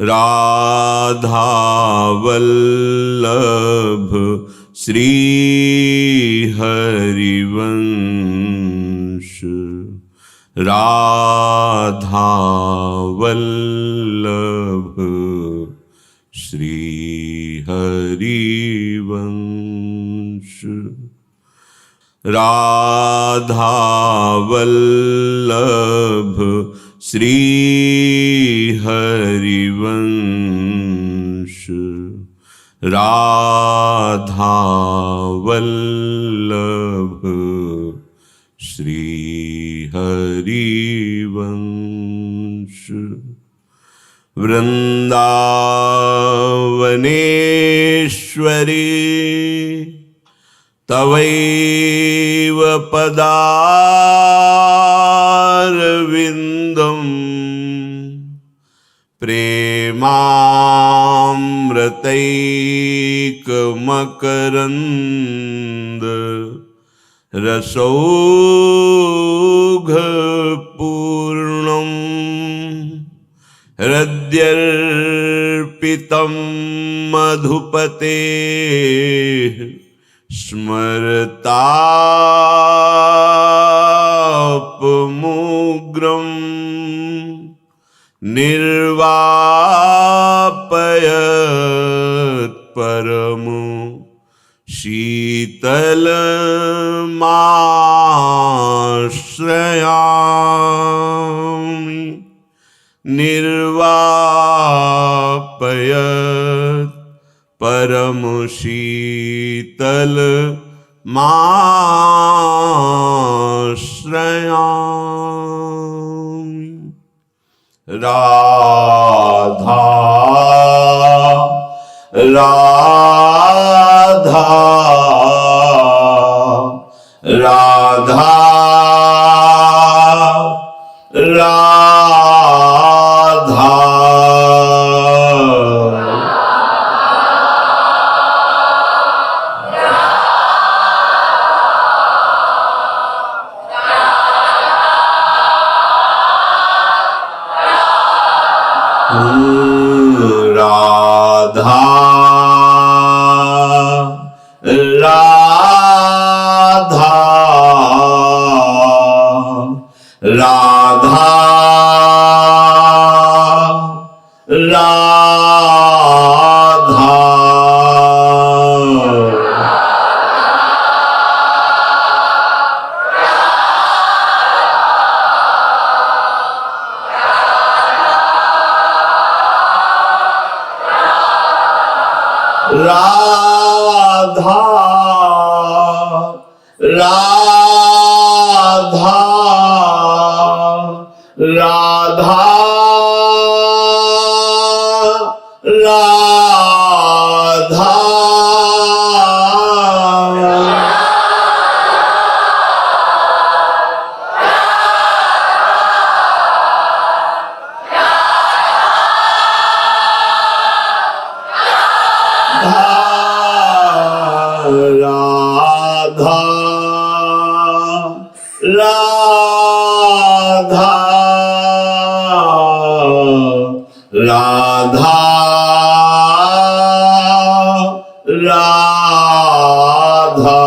राधा वल्लभ श्री हरिवंश। राधा वल्लभ श्री हरिवंश। राधा वल्लभ श्री हरिवंश। राधा वल्लभ श्री हरिवंश। वृंदावनेश्वरी तवैव पदारविन्दं प्रेमामृतैकमकरन्द रसौघपूर्णं हृद्यर्पितं मधुपतेः स्मरतापमुग्रं निर्वापयत् परमो शीतलमाश्रयामि। निर्वापयत् परम शीतल माश्रयामि। राधा राधा राधा राधा राधा राधा राधा राधा राधा राधा राधा राधा राधा राधा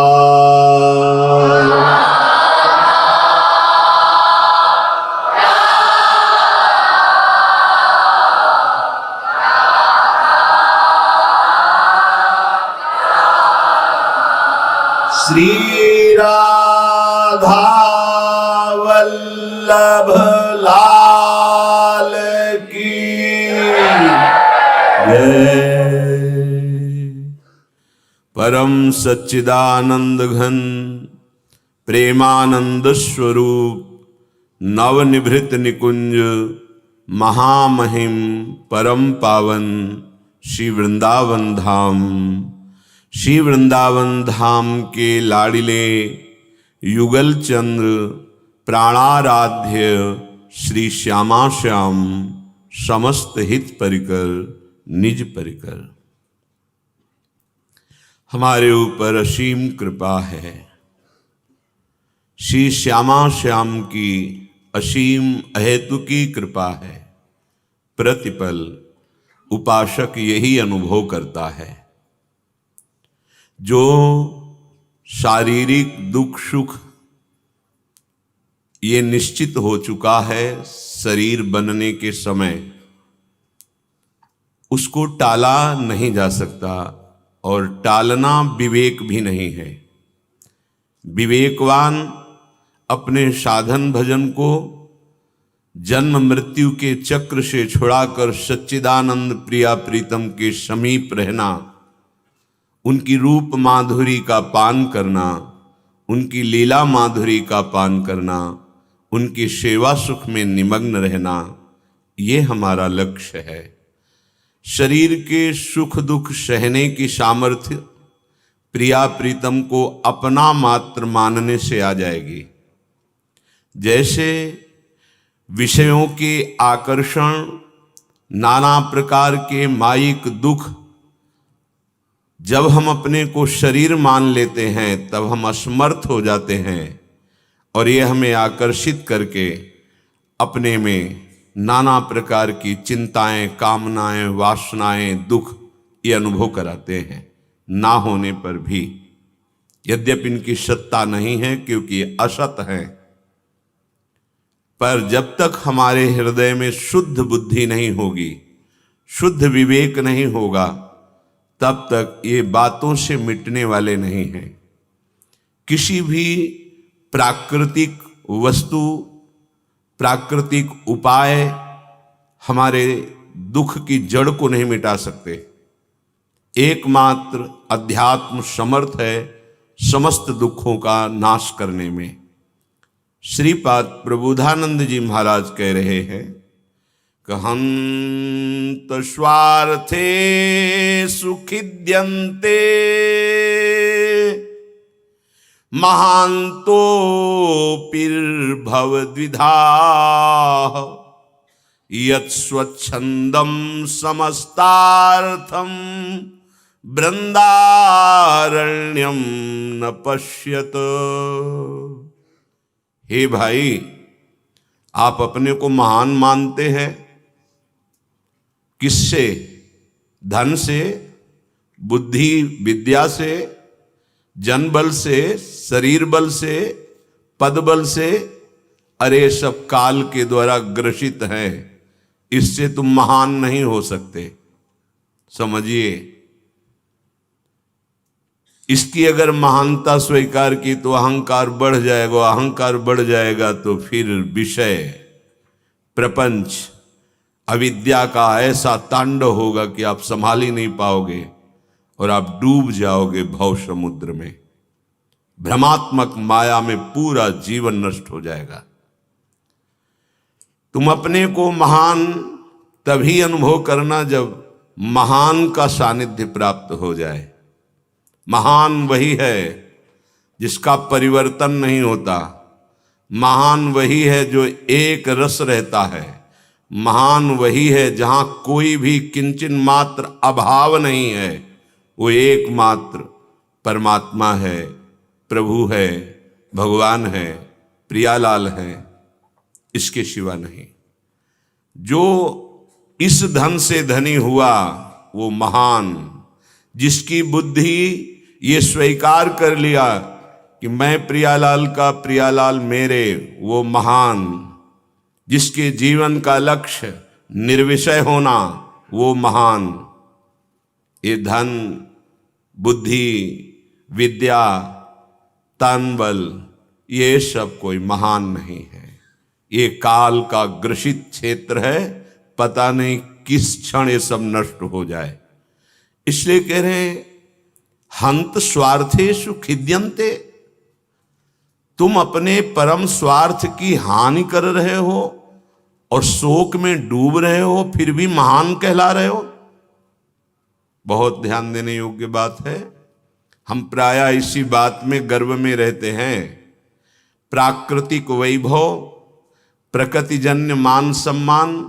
श्री राधा वल्लभ लाल की परम सच्चिदानंद घन प्रेमानंद स्वरूप नवनिभृत निकुंज महामहिम परम पावन श्री वृंदावन धाम। श्री वृंदावन धाम के लाडिले युगल चंद्र प्राणाराध्य श्री श्यामा श्याम समस्त हित परिकर निज परिकर हमारे ऊपर असीम कृपा है। श्री श्यामा श्याम की असीम अहेतुकी कृपा है। प्रतिपल उपासक यही अनुभव करता है। जो शारीरिक दुख सुख ये निश्चित हो चुका है शरीर बनने के समय, उसको टाला नहीं जा सकता और टालना विवेक भी नहीं है। विवेकवान अपने साधन भजन को जन्म मृत्यु के चक्र से छुड़ाकर सच्चिदानंद प्रिया प्रीतम के समीप रहना, उनकी रूप माधुरी का पान करना, उनकी लीला माधुरी का पान करना, उनकी सेवा सुख में निमग्न रहना, ये हमारा लक्ष्य है। शरीर के सुख दुख सहने की सामर्थ्य प्रिया प्रीतम को अपना मात्र मानने से आ जाएगी। जैसे विषयों के आकर्षण, नाना प्रकार के मायिक दुख, जब हम अपने को शरीर मान लेते हैं तब हम असमर्थ हो जाते हैं और ये हमें आकर्षित करके अपने में नाना प्रकार की चिंताएं, कामनाएं, वासनाएं, दुख ये अनुभव कराते हैं, ना होने पर भी। यद्यपि इनकी सत्ता नहीं है क्योंकि ये असत हैं, पर जब तक हमारे हृदय में शुद्ध बुद्धि नहीं होगी, शुद्ध विवेक नहीं होगा, तब तक ये बातों से मिटने वाले नहीं हैं। किसी भी प्राकृतिक वस्तु, प्राकृतिक उपाय हमारे दुख की जड़ को नहीं मिटा सकते। एकमात्र अध्यात्म समर्थ है समस्त दुखों का नाश करने में। श्रीपाद प्रबोधानंद जी महाराज कह रहे हैं कि हंत स्वार्थे सुखिद्यन्ते महान्तोऽपिर्भवद्विधा यत् स्वच्छन्दं समस्तार्थं बृंदारण्यम न पश्यत। हे भाई, आप अपने को महान मानते हैं, किससे? धन से, बुद्धि विद्या से, जन बल से, शरीर बल से, पद बल से? अरे सब काल के द्वारा ग्रसित हैं, इससे तुम महान नहीं हो सकते। समझिए, इसकी अगर महानता स्वीकार की तो अहंकार बढ़ जाएगा, अहंकार बढ़ जाएगा तो फिर विषय, प्रपंच, अविद्या का ऐसा तांडव होगा कि आप संभाल ही नहीं पाओगे और आप डूब जाओगे भव समुद्र में। भ्रमात्मक माया में पूरा जीवन नष्ट हो जाएगा। तुम अपने को महान तभी अनुभव करना जब महान का सानिध्य प्राप्त हो जाए। महान वही है जिसका परिवर्तन नहीं होता। महान वही है जो एक रस रहता है। महान वही है जहां कोई भी किंचन मात्र अभाव नहीं है। वो एकमात्र परमात्मा है, प्रभु है, भगवान है, प्रियालाल है, इसके सिवा नहीं। जो इस धन से धनी हुआ वो महान, जिसकी बुद्धि ये स्वीकार कर लिया कि मैं प्रियालाल का, प्रियालाल मेरे, वो महान। जिसके जीवन का लक्ष्य निर्विषय होना, वो महान। ये धन, बुद्धि, विद्या, तन बल, ये सब कोई महान नहीं है। ये काल का ग्रसित क्षेत्र है, पता नहीं किस क्षण ये सब नष्ट हो जाए। इसलिए कह रहे हैं हंत स्वार्थेषु खिद्यन्ते। तुम अपने परम स्वार्थ की हानि कर रहे हो और शोक में डूब रहे हो, फिर भी महान कहला रहे हो। बहुत ध्यान देने योग्य बात है। हम प्रायः इसी बात में गर्व में रहते हैं। प्राकृतिक वैभव, प्रकृतिजन्य मान सम्मान,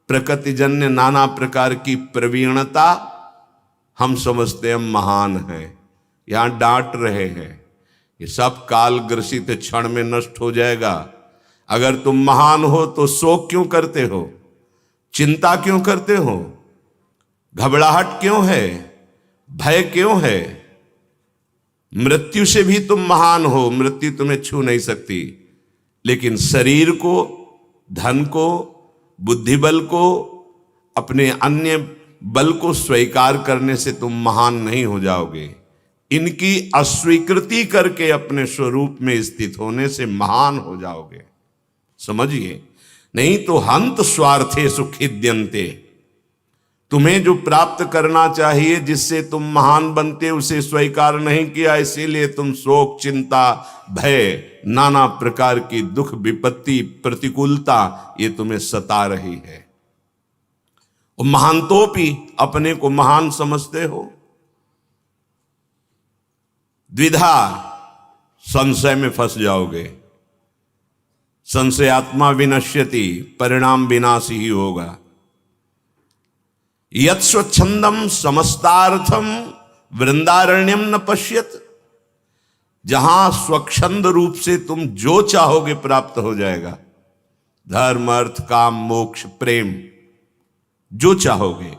प्रकृतिजन्य नाना प्रकार की प्रवीणता, हम समझते हैं महान हैं। यहां डांट रहे हैं ये सब काल ग्रसित क्षण में नष्ट हो जाएगा। अगर तुम महान हो तो शोक क्यों करते हो, चिंता क्यों करते हो? घबराहट क्यों है, भय क्यों है? मृत्यु से भी तुम महान हो, मृत्यु तुम्हें छू नहीं सकती, लेकिन शरीर को, धन को, बुद्धिबल को, अपने अन्य बल को स्वीकार करने से तुम महान नहीं हो जाओगे। इनकी अस्वीकृति करके अपने स्वरूप में स्थित होने से महान हो जाओगे। समझिए, नहीं तो हंत स्वार्थे सुखिद्यन्ते। तुम्हें जो प्राप्त करना चाहिए, जिससे तुम महान बनते, उसे स्वीकार नहीं किया, इसीलिए तुम शोक, चिंता, भय, नाना प्रकार की दुख, विपत्ति, प्रतिकूलता ये तुम्हें सता रही है। और महानतोपि अपने को महान समझते हो। द्विधा, संशय में फंस जाओगे। संशयात्मा विनश्यति, परिणाम विनाशी ही होगा। यत् स्वच्छंदम समस्तार्थम वृंदारण्यम न पश्यत। जहां स्वच्छंद रूप से तुम जो चाहोगे प्राप्त हो जाएगा। धर्म, अर्थ, काम, मोक्ष, प्रेम, जो चाहोगे।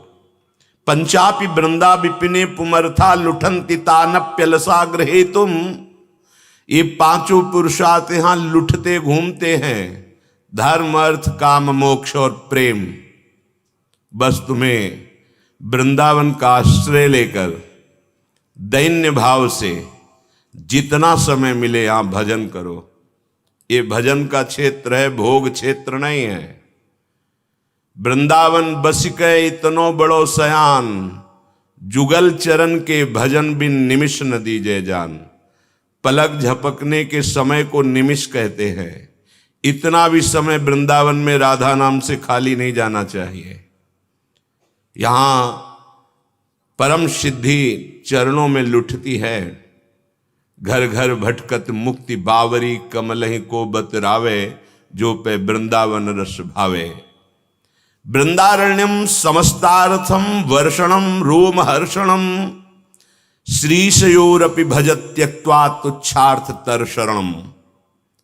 पंचापि वृंदा विपिने पुमर्था लुठंति तानप्यलसा गृहे तुम। ये पांचों पुरुषार्थ यहां लुटते घूमते हैं, धर्म, अर्थ, काम, मोक्ष और प्रेम। बस तुम्हें वृंदावन का आश्रय लेकर दैन्य भाव से जितना समय मिले यहां भजन करो। ये भजन का क्षेत्र है, भोग क्षेत्र नहीं है। वृंदावन बसिकै इतनो बड़ो सयान, जुगल चरण के भजन बिन निमिष न दीजे जान। पलक झपकने के समय को निमिष कहते हैं। इतना भी समय वृंदावन में राधा नाम से खाली नहीं जाना चाहिए। यहां परम सिद्धि चरणों में लुटती है। घर घर भटकत मुक्ति बावरी, कमलहि को बतरावे, जो पे वृंदावन रस भावे। वृंदारण्यम समस्तार्थम वर्षणम रोम हर्षणम, श्रीशयोरपि भजत त्यक्त्वा तुच्छार्थ तरशरणम।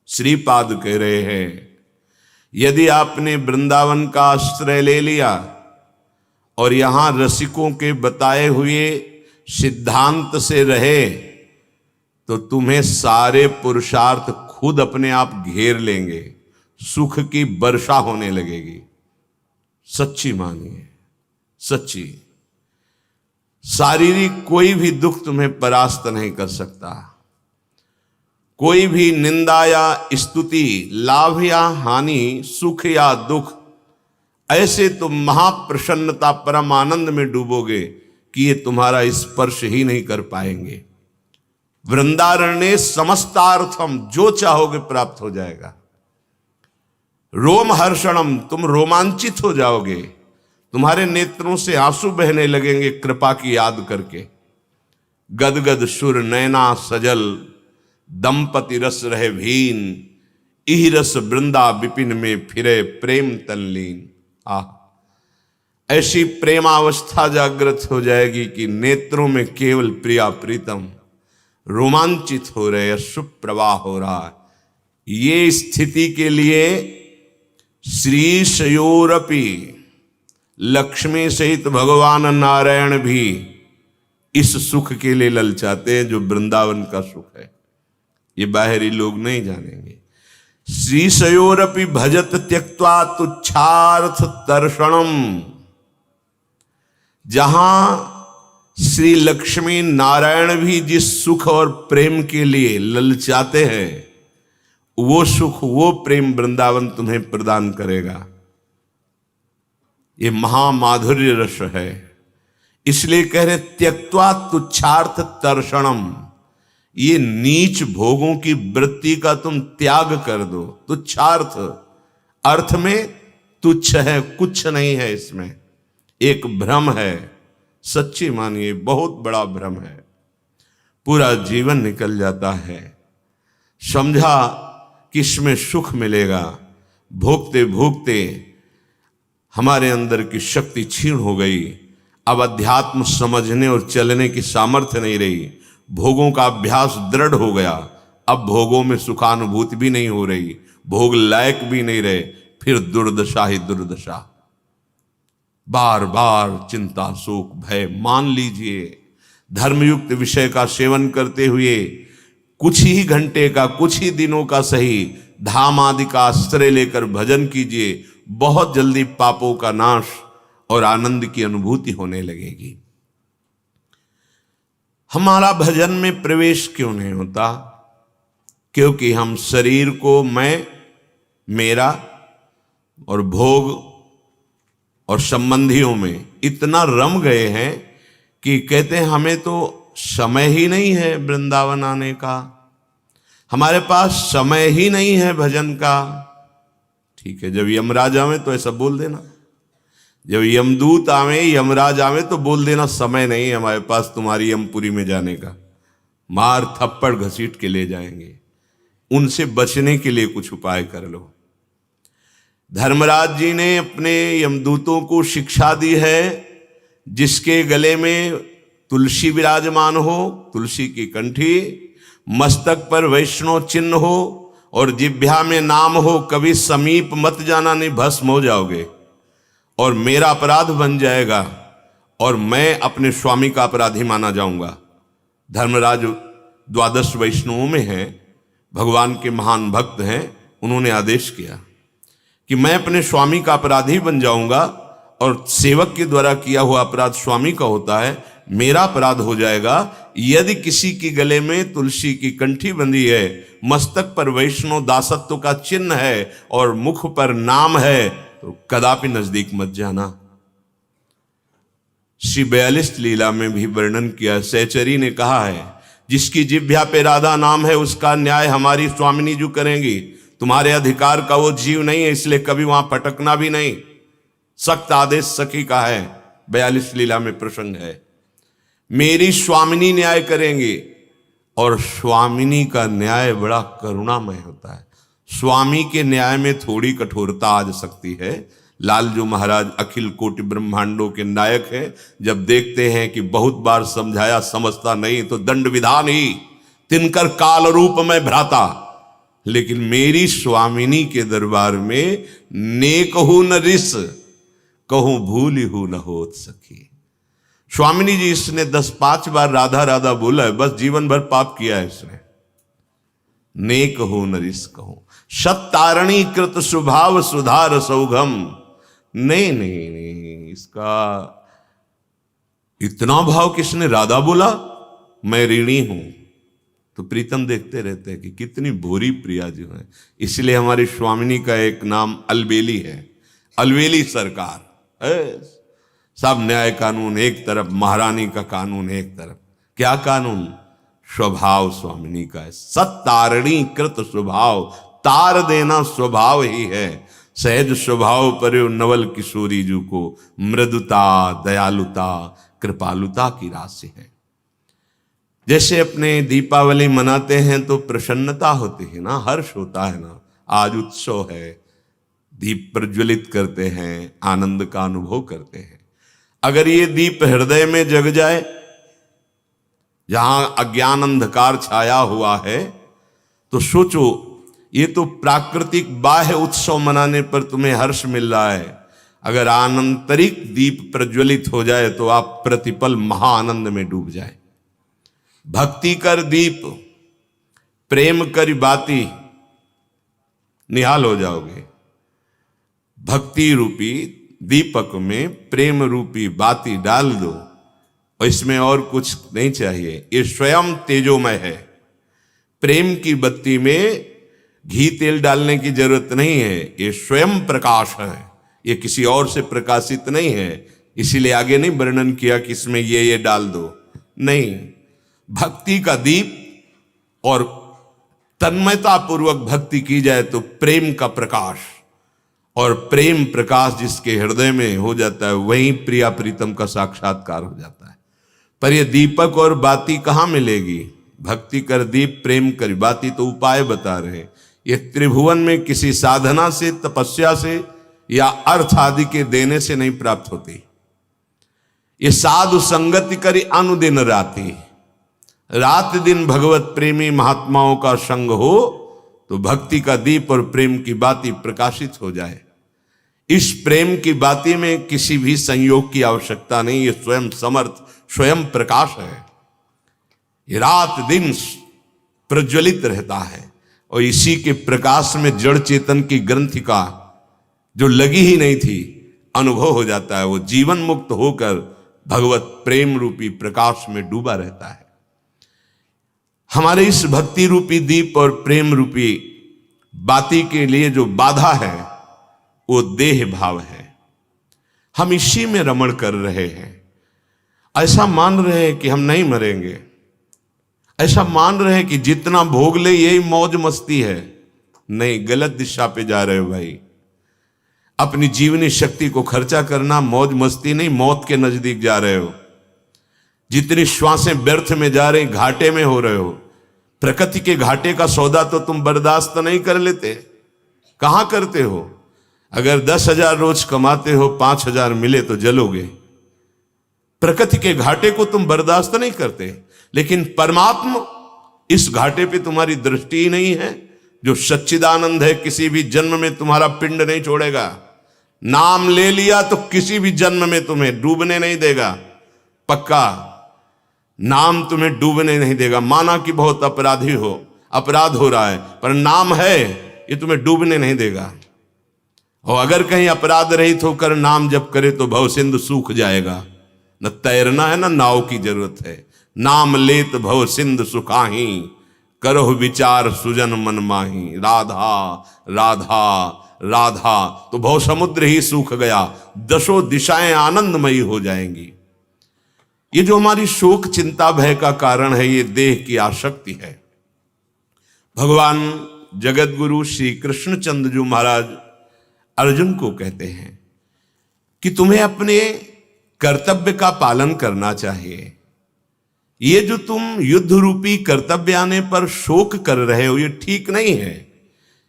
श्रीपाद कह रहे हैं, यदि आपने वृंदावन का आश्रय ले लिया और यहां रसिकों के बताए हुए सिद्धांत से रहे, तो तुम्हें सारे पुरुषार्थ खुद अपने आप घेर लेंगे। सुख की वर्षा होने लगेगी। सच्ची मानिए, सच्ची। शारीरिक कोई भी दुख तुम्हें परास्त नहीं कर सकता। कोई भी निंदा या स्तुति, लाभ या हानि, सुख या दुख, ऐसे तुम महाप्रसन्नता, परम आनंद में डूबोगे कि ये तुम्हारा स्पर्श ही नहीं कर पाएंगे। वृंदारण्य समस्तार्थम, जो चाहोगे प्राप्त हो जाएगा। रोम हर्षणम, तुम रोमांचित हो जाओगे। तुम्हारे नेत्रों से आंसू बहने लगेंगे कृपा की याद करके। गदगद सुर नैना सजल, दंपति रस रहे भीन। इह रस वृंदा विपिन में फिरे प्रेम तल्लीन। ऐसी प्रेमावस्था जागृत हो जाएगी कि नेत्रों में केवल प्रिया प्रीतम, रोमांचित हो रहे, अश्रु प्रवाह हो रहा है। ये स्थिति के लिए श्री शयोरपि, लक्ष्मी सहित भगवान नारायण भी इस सुख के लिए ललचाते हैं जो वृंदावन का सुख है। ये बाहरी लोग नहीं जानेंगे। श्रीशयोरपि भजत त्यक्त्वा तुच्छार्थ तर्षणम। जहां श्री लक्ष्मी नारायण भी जिस सुख और प्रेम के लिए ललचाते हैं, वो सुख, वो प्रेम वृंदावन तुम्हें प्रदान करेगा। ये महामाधुर्य रस है। इसलिए कह रहे त्यक्त्वा तुच्छार्थ तर्षणम। ये नीच भोगों की वृत्ति का तुम त्याग कर दो। तुच्छार्थ अर्थ में तुच्छ है, कुछ नहीं है इसमें, एक भ्रम है। सच्ची मानिए, बहुत बड़ा भ्रम है। पूरा जीवन निकल जाता है, समझा कि इसमें सुख मिलेगा। भोगते भोगते हमारे अंदर की शक्ति क्षीण हो गई। अब अध्यात्म समझने और चलने की सामर्थ्य नहीं रही। भोगों का अभ्यास दृढ़ हो गया। अब भोगों में सुखानुभूति भी नहीं हो रही, भोग लायक भी नहीं रहे। फिर दुर्दशा ही दुर्दशा। बार बार चिंता शोक भय मान लीजिए। धर्मयुक्त विषय का सेवन करते हुए कुछ ही घंटे का, कुछ ही दिनों का सही, धाम आदि का आश्रय लेकर भजन कीजिए। बहुत जल्दी पापों का नाश और आनंद की अनुभूति होने लगेगी। हमारा भजन में प्रवेश क्यों नहीं होता? क्योंकि हम शरीर को मैं, मेरा और भोग और संबंधियों में इतना रम गए हैं कि कहते हैं हमें तो समय ही नहीं है वृंदावन आने का, हमारे पास समय ही नहीं है भजन का। ठीक है, जब यमराज आवे तो ऐसा बोल देना, जब यमदूत आवे, यमराज आवे तो बोल देना समय नहीं है हमारे पास तुम्हारी यमपुरी में जाने का, मार थप्पड़ घसीट के ले जाएंगे। उनसे बचने के लिए कुछ उपाय कर लो। धर्मराज जी ने अपने यमदूतों को शिक्षा दी है, जिसके गले में तुलसी विराजमान हो, तुलसी की कंठी, मस्तक पर वैष्णव चिन्ह हो और जिह्वा में नाम हो, कभी समीप मत जाना, नहीं भस्म हो जाओगे और मेरा अपराध बन जाएगा और मैं अपने स्वामी का अपराधी माना जाऊंगा। धर्मराज द्वादश वैष्णवों में हैं, भगवान के महान भक्त हैं। उन्होंने आदेश किया कि मैं अपने स्वामी का अपराधी बन जाऊंगा और सेवक के द्वारा किया हुआ अपराध स्वामी का होता है, मेरा अपराध हो जाएगा। यदि किसी के गले में तुलसी की कंठी बंधी है, मस्तक पर वैष्णव दासत्व का चिन्ह है और मुख पर नाम है, तो कदापि नजदीक मत जाना। श्री 42 लीला में भी वर्णन किया, सहचरी ने कहा है जिसकी जिह्वा पे राधा नाम है उसका न्याय हमारी स्वामिनी जी करेंगी। तुम्हारे अधिकार का वो जीव नहीं है, इसलिए कभी वहां पटकना भी नहीं। सख्त आदेश सखी का है, 42 लीला में प्रसंग है। मेरी स्वामिनी न्याय करेंगे और स्वामिनी का न्याय बड़ा करुणामय होता है। स्वामी के न्याय में थोड़ी कठोरता आ सकती है। लालजू महाराज अखिल कोटि ब्रह्मांडों के नायक हैं, जब देखते हैं कि बहुत बार समझाया समझता नहीं तो दंड विधान ही तिनकर काल रूप में भ्राता। लेकिन मेरी स्वामिनी के दरबार में नेक हूं न रिस, कहूं भूल हूं न होत सखी। स्वामिनी जी इसने 10-5 बार राधा राधा बोला है, बस जीवन भर पाप किया है इसने। नेक हो नरिस कहूं, सत्तारणी कृत स्वभाव सुधार सौघम। नहीं नहीं नहीं, इसका इतना भाव किसने? राधा बोला मैं ऋणी हूं। तो प्रीतम देखते रहते हैं कि कितनी भोरी प्रिया जो है। इसलिए हमारी स्वामिनी का एक नाम अलबेली है, अलबेली सरकार। सब न्याय कानून एक तरफ, महारानी का कानून एक तरफ। क्या कानून? स्वभाव स्वामिनी का है, सत्तारणी कृत स्वभाव, तार देना स्वभाव ही है। सहज स्वभाव पर नवल किशोरी जी को मृदुता, दयालुता, कृपालुता की राशि है। जैसे अपने दीपावली मनाते हैं तो प्रसन्नता होती है ना, हर्ष होता है ना, आज उत्सव है, दीप प्रज्वलित करते हैं, आनंद का अनुभव करते हैं। अगर ये दीप हृदय में जग जाए, जहां अज्ञान अंधकार छाया हुआ है, तो सोचो ये तो प्राकृतिक बाह्य उत्सव मनाने पर तुम्हें हर्ष मिल रहा है। अगर आंतरिक दीप प्रज्वलित हो जाए तो आप प्रतिपल महाआनंद में डूब जाए। भक्ति कर दीप, प्रेम कर बाती, निहाल हो जाओगे। भक्ति रूपी दीपक में प्रेम रूपी बाती डाल दो और इसमें और कुछ नहीं चाहिए। ये स्वयं तेजोमय है। प्रेम की बत्ती में घी तेल डालने की जरूरत नहीं है, ये स्वयं प्रकाश है, ये किसी और से प्रकाशित नहीं है। इसीलिए आगे नहीं वर्णन किया कि इसमें ये डाल दो, नहीं। भक्ति का दीप और तन्मयता पूर्वक भक्ति की जाए तो प्रेम का प्रकाश, और प्रेम प्रकाश जिसके हृदय में हो जाता है वहीं प्रिया प्रीतम का साक्षात्कार हो जाता है। पर ये दीपक और बाती कहाँ मिलेगी? भक्ति कर दीप, प्रेम कर बाती, तो उपाय बता रहे। ये त्रिभुवन में किसी साधना से, तपस्या से या अर्थ आदि के देने से नहीं प्राप्त होती। ये साधु संगति करी अनुदिन राति, रात दिन भगवत प्रेमी महात्माओं का संग हो तो भक्ति का दीप और प्रेम की बाती प्रकाशित हो जाए। इस प्रेम की बाती में किसी भी संयोग की आवश्यकता नहीं। ये स्वयं समर्थ, स्वयं प्रकाश है। ये रात दिन प्रज्वलित रहता है और इसी के प्रकाश में जड़ चेतन की ग्रंथि का जो लगी ही नहीं थी अनुभव हो जाता है। वो जीवन मुक्त होकर भगवत प्रेम रूपी प्रकाश में डूबा रहता है। हमारे इस भक्ति रूपी दीप और प्रेम रूपी बाती के लिए जो बाधा है वो देह भाव है। हम इसी में रमण कर रहे हैं। ऐसा मान रहे हैं कि हम नहीं मरेंगे, ऐसा मान रहे हैं कि जितना भोग ले यही मौज मस्ती है। नहीं, गलत दिशा पे जा रहे हो भाई। अपनी जीवनी शक्ति को खर्चा करना मौज मस्ती नहीं, मौत के नजदीक जा रहे हो। जितनी श्वासें व्यर्थ में जा रही, घाटे में हो रहे हो। प्रकृति के घाटे का सौदा तो तुम बर्दाश्त नहीं कर लेते, कहां करते हो? अगर 10,000 रोज कमाते हो, 5,000 मिले तो जलोगे। प्रकृति के घाटे को तुम बर्दाश्त नहीं करते, लेकिन परमात्मा इस घाटे पे तुम्हारी दृष्टि ही नहीं है। जो सच्चिदानंद है किसी भी जन्म में तुम्हारा पिंड नहीं छोड़ेगा। नाम ले लिया तो किसी भी जन्म में तुम्हें डूबने नहीं देगा, पक्का। नाम तुम्हें डूबने नहीं देगा। माना कि बहुत अपराधी हो, अपराध हो रहा है, पर नाम है ये तुम्हें डूबने नहीं देगा। और अगर कहीं अपराध रहित होकर नाम जप करे तो भवसिंधु सूख जाएगा। न तैरना है, न नाव की जरूरत है। नाम लेत भव सिंधु सुखाही, करो विचार सुजन मन माही। राधा राधा राधा, तो भव समुद्र ही सूख गया, दशों दिशाएं आनंदमयी हो जाएंगी। ये जो हमारी शोक चिंता भय का कारण है, ये देह की आसक्ति है। भगवान जगत गुरु श्री कृष्णचंद्र जी महाराज अर्जुन को कहते हैं कि तुम्हें अपने कर्तव्य का पालन करना चाहिए। ये जो तुम युद्ध रूपी कर्तव्य आने पर शोक कर रहे हो, ये ठीक नहीं है।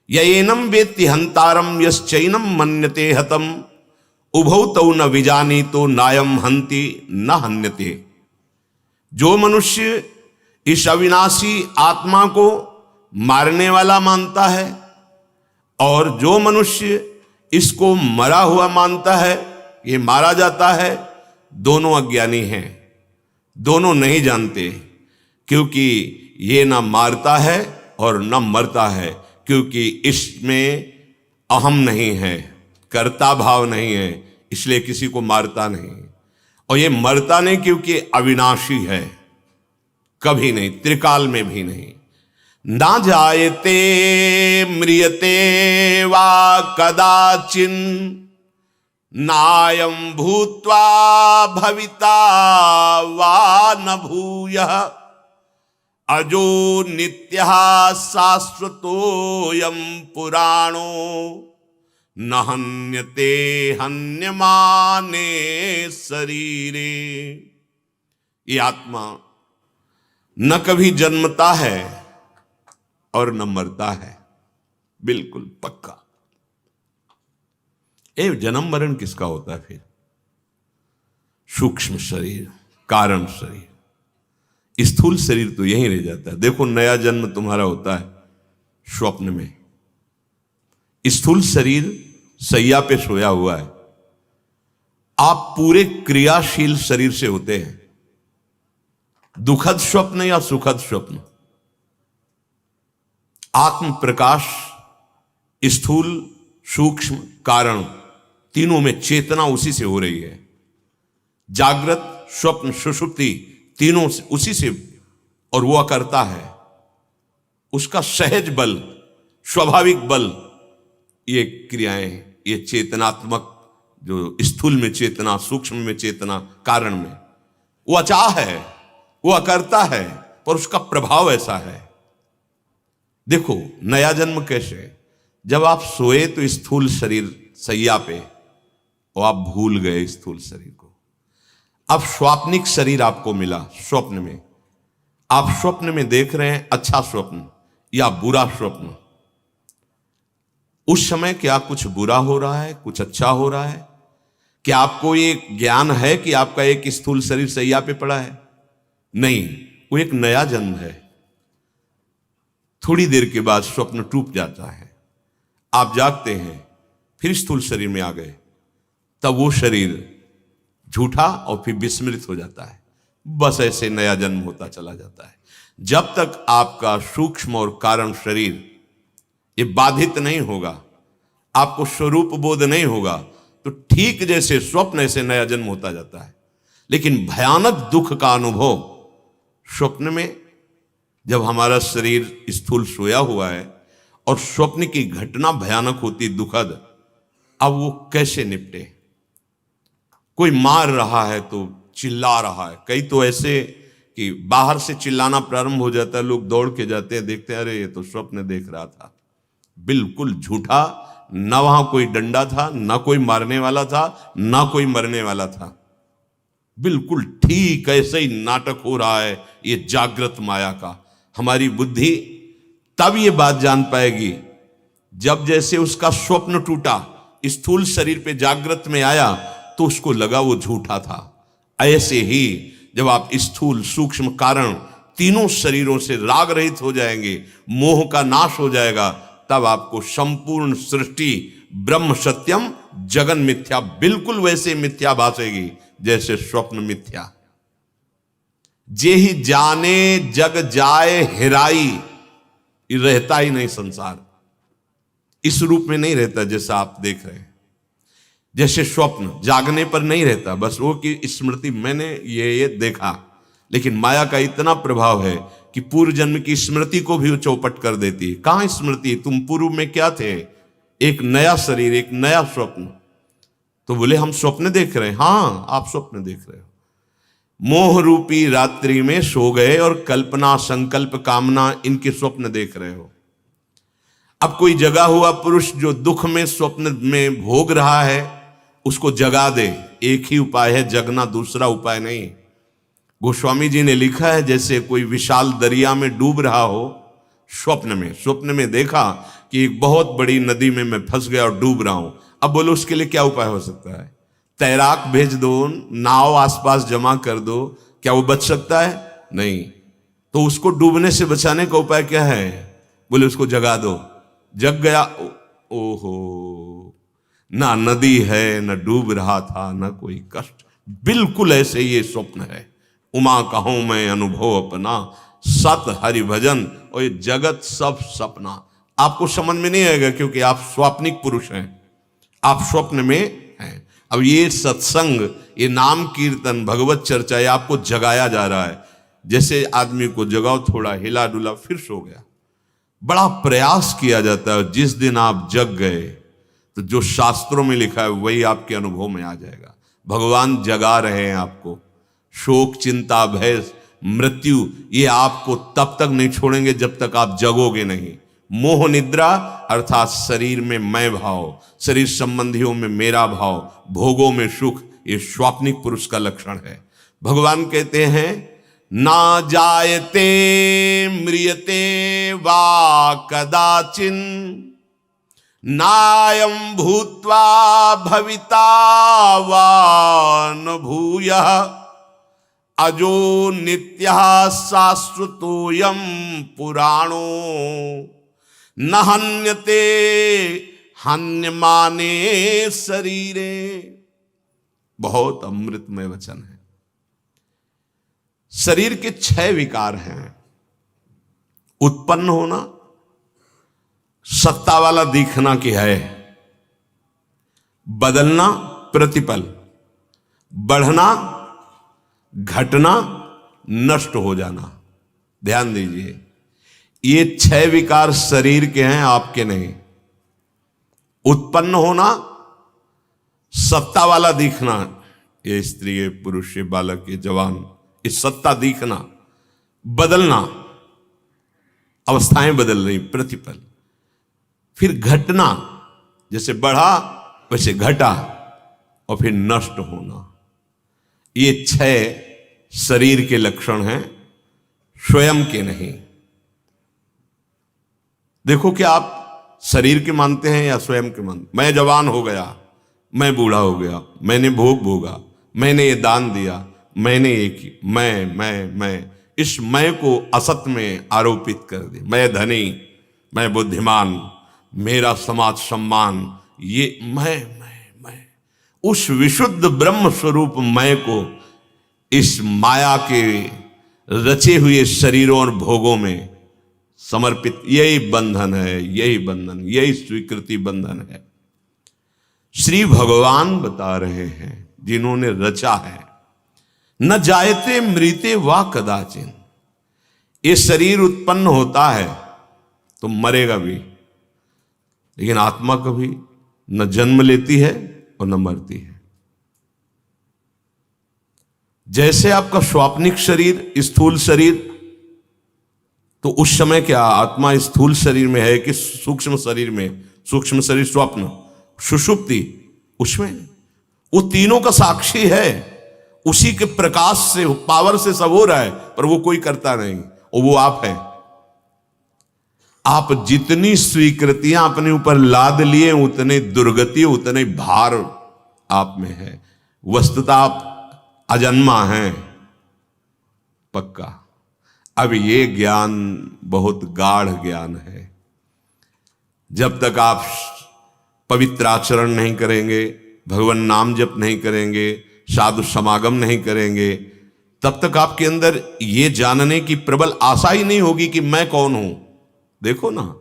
येनम वेत्ति हंतारम यश्चैनम मन्यते हतम, उभौ तौ न विजानी तो नायम हंति न हन्यते। जो मनुष्य इस अविनाशी आत्मा को मारने वाला मानता है और जो मनुष्य इसको मरा हुआ मानता है, ये मारा जाता है, दोनों अज्ञानी हैं, दोनों नहीं जानते। क्योंकि ये ना मारता है और न मरता है, क्योंकि इसमें अहम नहीं है, कर्ता भाव नहीं है, इसलिए किसी को मारता नहीं। और ये मरता नहीं क्योंकि अविनाशी है, कभी नहीं, त्रिकाल में भी नहीं। ना जायते म्रियते वा कदाचिन, नायं भूत्वा भविता वा न भूयः, अजो नित्यः शाश्वतोऽयं पुराणो, न हन्यते हन्यमाने शरीरे। ये आत्मा न कभी जन्मता है और न मरता है, बिल्कुल पक्का। जन्म मरण किसका होता है फिर? सूक्ष्म शरीर, कारण शरीर, स्थूल शरीर तो यहीं रह जाता है। देखो, नया जन्म तुम्हारा होता है स्वप्न में। स्थूल शरीर सैया पे सोया हुआ है, आप पूरे क्रियाशील शरीर से होते हैं। दुखद स्वप्न या सुखद स्वप्न, आत्म प्रकाश, स्थूल, सूक्ष्म, कारण, तीनों में चेतना उसी से हो रही है। जागृत, स्वप्न, सुषुप्ति, तीनों उसी से, और वो करता है। उसका सहज बल, स्वाभाविक बल, ये क्रियाएं, ये चेतनात्मक, जो स्थूल में चेतना, सूक्ष्म में चेतना, कारण में, वो अचाह है, वो अकर्ता है, पर उसका प्रभाव ऐसा है। देखो, नया जन्म कैसे? जब आप सोए तो स्थूल शरीर सैया पे, और आप भूल गए स्थूल शरीर को। अब स्वाप्निक शरीर आपको मिला स्वप्न में। आप स्वप्न में देख रहे हैं अच्छा स्वप्न या बुरा स्वप्न। उस समय क्या कुछ बुरा हो रहा है, कुछ अच्छा हो रहा है? क्या आपको ये ज्ञान है कि आपका एक स्थूल शरीर सैया पे पड़ा है? नहीं, वो एक नया जन्म है। थोड़ी देर के बाद स्वप्न टूट जाता है, आप जागते हैं, फिर स्थूल शरीर में आ गए, तब वो शरीर झूठा और फिर विस्मृत हो जाता है। बस ऐसे नया जन्म होता चला जाता है। जब तक आपका सूक्ष्म और कारण शरीर ये बाधित नहीं होगा, आपको स्वरूप बोध नहीं होगा, तो ठीक जैसे स्वप्न ऐसे नया जन्म होता जाता है। लेकिन भयानक दुख का अनुभव स्वप्न में, जब हमारा शरीर स्थूल सोया हुआ है और स्वप्न की घटना भयानक होती, दुखद, अब वो कैसे निपटे? कोई मार रहा है तो चिल्ला रहा है, कई तो ऐसे कि बाहर से चिल्लाना प्रारंभ हो जाता है, लोग दौड़ के जाते हैं, देखते हैं अरे ये तो स्वप्न देख रहा था। बिल्कुल झूठा, ना वहां कोई डंडा था, ना कोई मारने वाला था, ना कोई मरने वाला था। बिल्कुल ठीक ऐसे ही नाटक हो रहा है ये जागृत माया का। हमारी बुद्धि तब ये बात जान पाएगी जब जैसे उसका स्वप्न टूटा, स्थूल शरीर पे जागृत में आया तो उसको लगा वो झूठा था। ऐसे ही जब आप स्थूल सूक्ष्म कारण तीनों शरीरों से राग रहित हो जाएंगे, मोह का नाश हो जाएगा, तब आपको संपूर्ण सृष्टि ब्रह्म सत्यम जगन मिथ्या बिल्कुल वैसे मिथ्या भासेगी जैसे स्वप्न मिथ्या। जे ही जाने जग जाए हेराई, रहता ही नहीं संसार, इस रूप में नहीं रहता जैसा आप देख रहे हैं। जैसे स्वप्न जागने पर नहीं रहता, बस वो की स्मृति मैंने ये देखा, लेकिन माया का इतना प्रभाव है कि पूर्व जन्म की स्मृति को भी वो चौपट कर देती है। कहां स्मृति? तुम पूर्व में क्या थे? एक नया शरीर, एक नया स्वप्न। तो बोले हम स्वप्न देख रहे हैं। हाँ, आप स्वप्न देख रहे हो। मोह रूपी रात्रि में सो गए और कल्पना संकल्प कामना इनके स्वप्न देख रहे हो। अब कोई जगा हुआ पुरुष जो दुख में स्वप्न में भोग रहा है, उसको जगा दे। एक ही उपाय है जगना, दूसरा उपाय नहीं। गोस्वामी जी ने लिखा है जैसे कोई विशाल दरिया में डूब रहा हो, स्वप्न में देखा कि एक बहुत बड़ी नदी में मैं फंस गया और डूब रहा हूं। अब बोलो उसके लिए क्या उपाय हो सकता है? तैराक भेज दो, नाव आसपास जमा कर दो, क्या वो बच सकता है? नहीं। तो उसको डूबने से बचाने का उपाय क्या है? बोले उसको जगा दो। जग गया, ओहो, ना नदी है, ना डूब रहा था, ना कोई कष्ट। बिल्कुल ऐसे ये स्वप्न है। उमा कहूं मैं अनुभव अपना, सत हरि भजन और ये जगत सब सपना। आपको समझ में नहीं आएगा क्योंकि आप स्वाप्निक पुरुष हैं, आप स्वप्न में हैं। अब ये सत्संग, ये नाम कीर्तन, भगवत चर्चा, ये आपको जगाया जा रहा है। जैसे आदमी को जगाओ, थोड़ा हिला डुला, फिर सो गया। बड़ा प्रयास किया जाता है। जिस दिन आप जग गए तो जो शास्त्रों में लिखा है वही आपके अनुभव में आ जाएगा। भगवान जगा रहे हैं आपको। शोक चिंता भय मृत्यु ये आपको तब तक नहीं छोड़ेंगे जब तक आप जगोगे नहीं। मोह निद्रा अर्थात शरीर में मैं भाव, शरीर संबंधियों में मेरा भाव, भोगों में सुख, ये स्वाप्निक पुरुष का लक्षण है। भगवान कहते हैं ना जायते म्रियते वा कदाचिन, नायं भूत्वा भविता वा न भूयः, अजो नित्यः शाश्वतोऽयं पुराणो, न हन्यते हन्यमाने शरीरे। बहुत अमृतमय वचन है। शरीर के 6 विकार हैं। उत्पन्न होना, सत्ता वाला दिखना कि है, बदलना प्रतिपल, बढ़ना, घटना, नष्ट हो जाना। ध्यान दीजिए, ये 6 विकार शरीर के हैं, आपके नहीं। उत्पन्न होना, सत्ता वाला दिखना, ये स्त्री है, पुरुष है, बालक है, जवान, ये सत्ता दिखना। बदलना, अवस्थाएं बदल रही, प्रतिपल। फिर घटना, जैसे बढ़ा वैसे घटा, और फिर नष्ट होना। ये 6 शरीर के लक्षण हैं, स्वयं के नहीं। देखो कि आप शरीर के मानते हैं या स्वयं के मानते। मैं जवान हो गया, मैं बूढ़ा हो गया, मैंने भोग भोगा, मैंने ये दान दिया, मैंने ये की, मैं इस मैं को असत में आरोपित कर दी। मैं धनी, मैं बुद्धिमान, मेरा समाज सम्मान, ये मैं उस विशुद्ध ब्रह्म स्वरूप मैं को इस माया के रचे हुए शरीरों और भोगों में समर्पित, यही बंधन है, यही बंधन, यही स्वीकृति बंधन है। श्री भगवान बता रहे हैं जिन्होंने रचा है, न जायते मृते वा कदाचिन, ये शरीर उत्पन्न होता है तो मरेगा भी, लेकिन आत्मा कभी न जन्म लेती है और न मरती है। जैसे आपका स्वाप्निक शरीर, स्थूल शरीर, तो उस समय क्या आत्मा स्थूल शरीर में है कि सूक्ष्म शरीर में? सूक्ष्म शरीर स्वप्न, सुषुप्ति, उसमें वो तीनों का साक्षी है, उसी के प्रकाश से, पावर से सब हो रहा है, पर वो कोई करता नहीं, और वो आप है। आप जितनी स्वीकृतियां अपने ऊपर लाद लिए उतने दुर्गति, उतने भार आप में है। वस्तुतः आप अजन्मा हैं पक्का। अब ये ज्ञान बहुत गाढ़ ज्ञान है। जब तक आप पवित्र आचरण नहीं करेंगे, भगवान नाम जप नहीं करेंगे, साधु समागम नहीं करेंगे, तब तक आपके अंदर ये जानने की प्रबल आशा ही नहीं होगी कि मैं कौन हूं। देखो ना,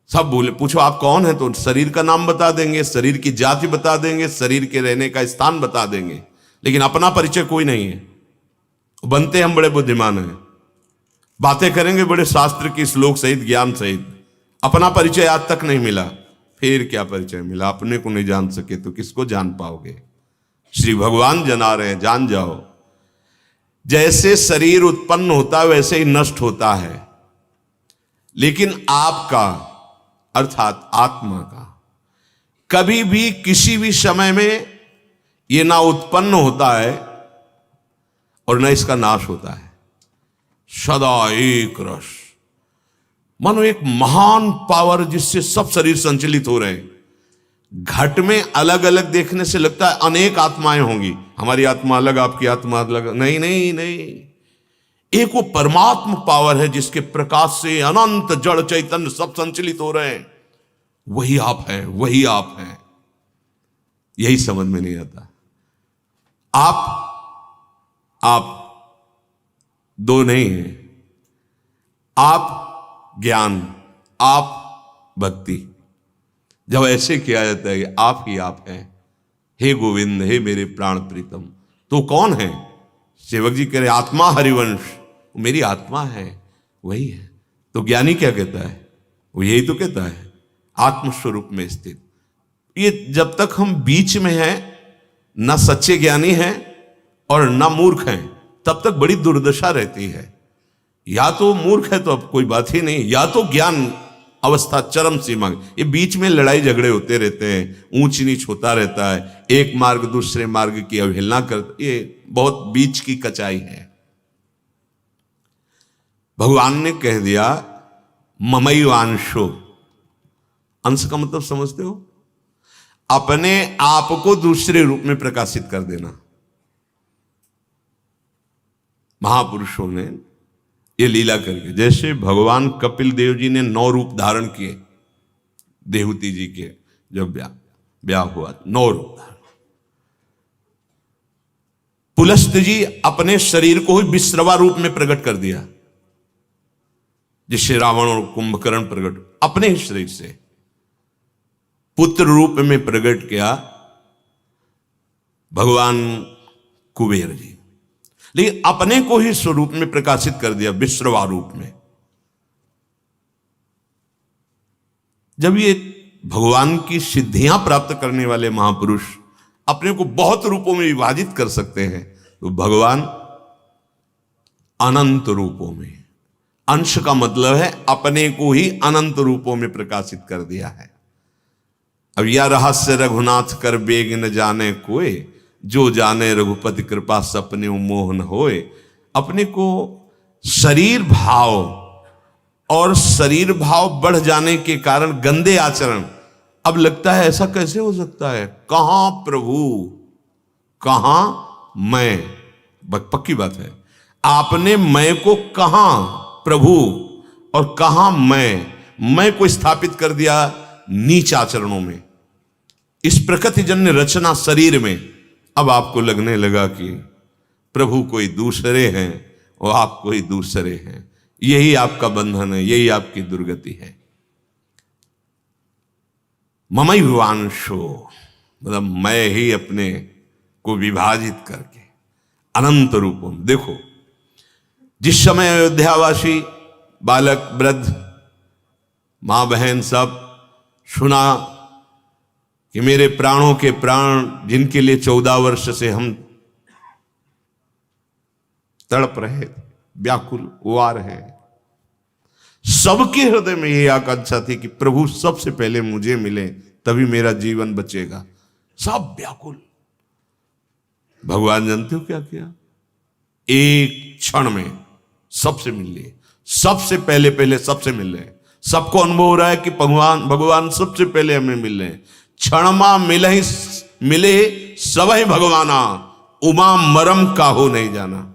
सब बोले, पूछो आप कौन है तो शरीर का नाम बता देंगे, शरीर की जाति बता देंगे, शरीर के रहने का स्थान बता देंगे, लेकिन अपना परिचय कोई नहीं है। बनते हम बड़े बुद्धिमान हैं, बातें करेंगे बड़े शास्त्र की श्लोक सहित, ज्ञान सहित, अपना परिचय आज तक नहीं मिला। फिर क्या परिचय मिला? अपने को नहीं जान सके तो किसको जान पाओगे? श्री भगवान जना रहे हैं, जान जाओ। जैसे शरीर उत्पन्न होता है वैसे ही नष्ट होता है, लेकिन आपका अर्थात आत्मा का कभी भी किसी भी समय में ये ना उत्पन्न होता है और न इसका नाश होता है। सदा एक रस, मानो एक महान पावर जिससे सब शरीर संचलित हो रहे हैं। घट में अलग अलग देखने से लगता है अनेक आत्माएं होंगी, हमारी आत्मा अलग, आपकी आत्मा अलग। नहीं नहीं नहीं, एक वो परमात्मा पावर है जिसके प्रकाश से अनंत जड़ चैतन्य सब संचलित हो रहे हैं। वही आप हैं, वही आप हैं। यही समझ में नहीं आता। आप दो नहीं हैं। आप ज्ञान, आप भक्ति। जब ऐसे किया जाता है कि आप ही आप हैं, हे गोविंद, हे मेरे प्राण प्रीतम, तो कौन है? सेवक जी कह रहे आत्मा हरिवंश, मेरी आत्मा है, वही है। तो ज्ञानी क्या कहता है? वो यही तो कहता है, आत्मस्वरूप में स्थित। ये जब तक हम बीच में हैं, ना सच्चे ज्ञानी हैं और ना मूर्ख हैं, तब तक बड़ी दुर्दशा रहती है। या तो मूर्ख है तो अब कोई बात ही नहीं, या तो ज्ञान अवस्था चरम सीमा। ये बीच में लड़ाई झगड़े होते रहते हैं, ऊंच नीच होता रहता है, एक मार्ग दूसरे मार्ग की अवहेलना कर, ये बहुत बीच की कचाई है। भगवान ने कह दिया ममैवांशो, अंश का मतलब समझते हो? अपने आप को दूसरे रूप में प्रकाशित कर देना। महापुरुषों ने ये लीला करके, जैसे भगवान कपिल देव जी ने 9 रूप धारण किए, देहूति जी के जब ब्याह हुआ 9 रूप धारण। पुलस्त जी अपने शरीर को ही विश्रवा रूप में प्रकट कर दिया, जिससे रावण और कुंभकर्ण प्रकट अपने ही शरीर से। पुत्र रूप में प्रकट किया भगवान कुबेर जी, लेकिन अपने को ही स्वरूप में प्रकाशित कर दिया विश्रवा रूप में। जब ये भगवान की सिद्धियां प्राप्त करने वाले महापुरुष अपने को बहुत रूपों में विभाजित कर सकते हैं, तो भगवान अनंत रूपों में, अंश का मतलब है अपने को ही अनंत रूपों में प्रकाशित कर दिया है। अब यह रहस्य रघुनाथ कर बेग न जाने कोई, जो जाने रघुपति कृपा सपने मोहन होए। अपने को शरीर भाव और शरीर भाव बढ़ जाने के कारण गंदे आचरण, अब लगता है ऐसा कैसे हो सकता है? कहां प्रभु, कहां मैं? पक्की बात है, आपने मैं को कहां प्रभु और कहां मैं को स्थापित कर दिया नीच आचरणों में। इस प्रकृतिजन्य रचना शरीर में अब आपको लगने लगा कि प्रभु कोई दूसरे हैं और आप कोई दूसरे हैं। यही आपका बंधन है, यही आपकी दुर्गति है। ममैवांशो मतलब मैं ही अपने को विभाजित करके अनंत रूपों में। देखो, जिस समय अयोध्यावासी बालक वृद्ध मां बहन सब सुना कि मेरे प्राणों के प्राण जिनके लिए 14 वर्ष से हम तड़प रहे, व्याकुल हुआ रहे, सबके हृदय में यह आकांक्षा थी कि प्रभु सबसे पहले मुझे मिले तभी मेरा जीवन बचेगा। सब व्याकुल। भगवान जानते हो क्या किया? एक क्षण में सबसे मिल लिए, सबसे पहले सबसे मिल रहे। सबको अनुभव हो रहा है कि भगवान सबसे पहले हमें मिल रहे। क्षण मा मिले सबहि भगवाना, उमा मरम काहो नहीं जाना।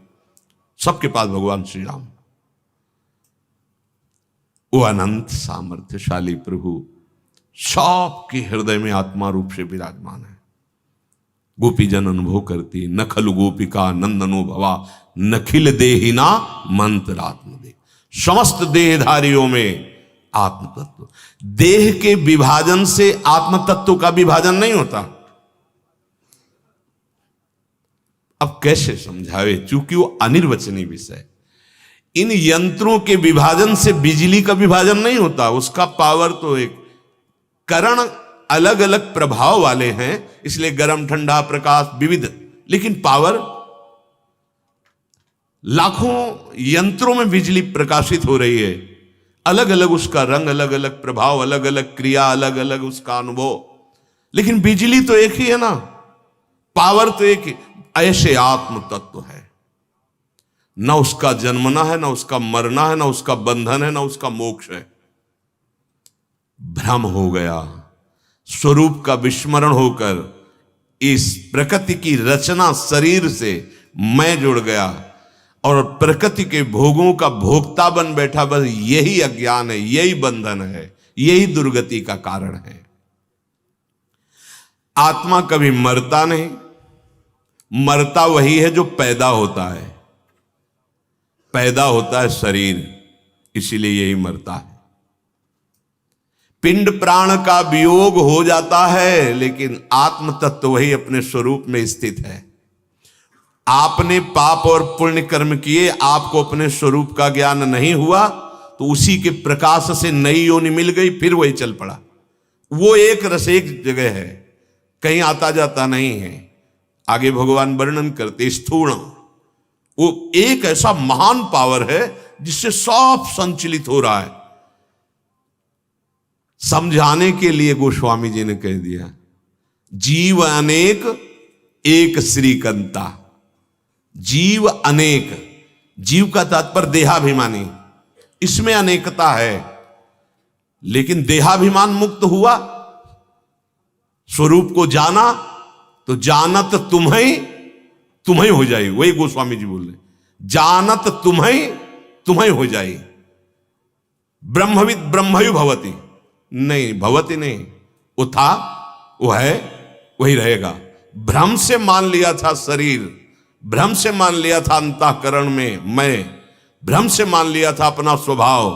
सबके पास भगवान श्री राम, वो अनंत सामर्थ्यशाली प्रभु सबके हृदय में आत्मा रूप से विराजमान है। गोपीजन अनुभव करती, नखल गोपिका नंदनो भवा, नखिल देहिना मंत्रात्म दे। समस्त देहधारियों में आत्म तत्व। देह के विभाजन से आत्म तत्व का विभाजन नहीं होता। अब कैसे समझावे, चूंकि वो अनिर्वचनीय विषय। इन यंत्रों के विभाजन से बिजली का विभाजन नहीं होता। उसका पावर तो एक करण अलग अलग प्रभाव वाले हैं, इसलिए गर्म ठंडा प्रकाश विविध, लेकिन पावर लाखों यंत्रों में बिजली प्रकाशित हो रही है। अलग अलग उसका रंग, अलग अलग प्रभाव, अलग अलग क्रिया, अलग अलग उसका अनुभव, लेकिन बिजली तो एक ही है ना, पावर तो एक ही। ऐसे आत्म तत्व है, ना उसका जन्मना है, ना उसका मरना है, ना उसका बंधन है, ना उसका मोक्ष है। भ्रम हो गया, स्वरूप का विस्मरण होकर इस प्रकृति की रचना शरीर से मैं जुड़ गया और प्रकृति के भोगों का भोक्ता बन बैठा। बस यही अज्ञान है, यही बंधन है, यही दुर्गति का कारण है। आत्मा कभी मरता नहीं, मरता वही है जो पैदा होता है। पैदा होता है शरीर, इसीलिए यही मरता है। पिंड प्राण का वियोग हो जाता है, लेकिन आत्म तत्व वही अपने स्वरूप में स्थित है। आपने पाप और पुण्य कर्म किए, आपको अपने स्वरूप का ज्ञान नहीं हुआ, तो उसी के प्रकाश से नई योनि मिल गई, फिर वही चल पड़ा। वो एक रस एक जगह है, कहीं आता जाता नहीं है। आगे भगवान वर्णन करते स्थूल, वो एक ऐसा महान पावर है जिससे सब संचलित हो रहा है। समझाने के लिए गोस्वामी जी ने कह दिया, जीव अनेक एक श्रीकंता। जीव अनेक, जीव का तात्पर्य देहाभिमानी, इसमें अनेकता है, लेकिन देहाभिमान मुक्त हुआ, स्वरूप को जाना, तो जानत तुम्हें हो जाए। वही गोस्वामी जी बोल रहे, जानत तुम्हें हो जाए। ब्रह्मविद ब्रह्मयु भवति, नहीं भवति नहीं, वो था, वो है, वही रहेगा। भ्रम से मान लिया था शरीर, भ्रम से मान लिया था अंतःकरण में मैं, भ्रम से मान लिया था अपना स्वभाव।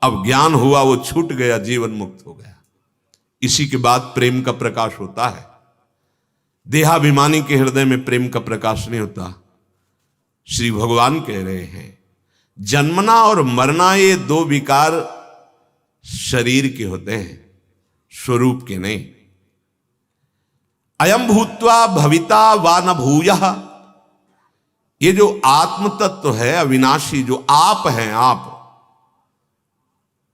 अब ज्ञान हुआ, वो छूट गया, जीवन मुक्त हो गया। इसी के बाद प्रेम का प्रकाश होता है। देहाभिमानी के हृदय में प्रेम का प्रकाश नहीं होता। श्री भगवान कह रहे हैं, जन्मना और मरना ये दो विकार शरीर के होते हैं, स्वरूप के नहीं। अयम भूत्वा भविता वा न भूयः, ये जो आत्म तत्व है अविनाशी, जो आप हैं, आप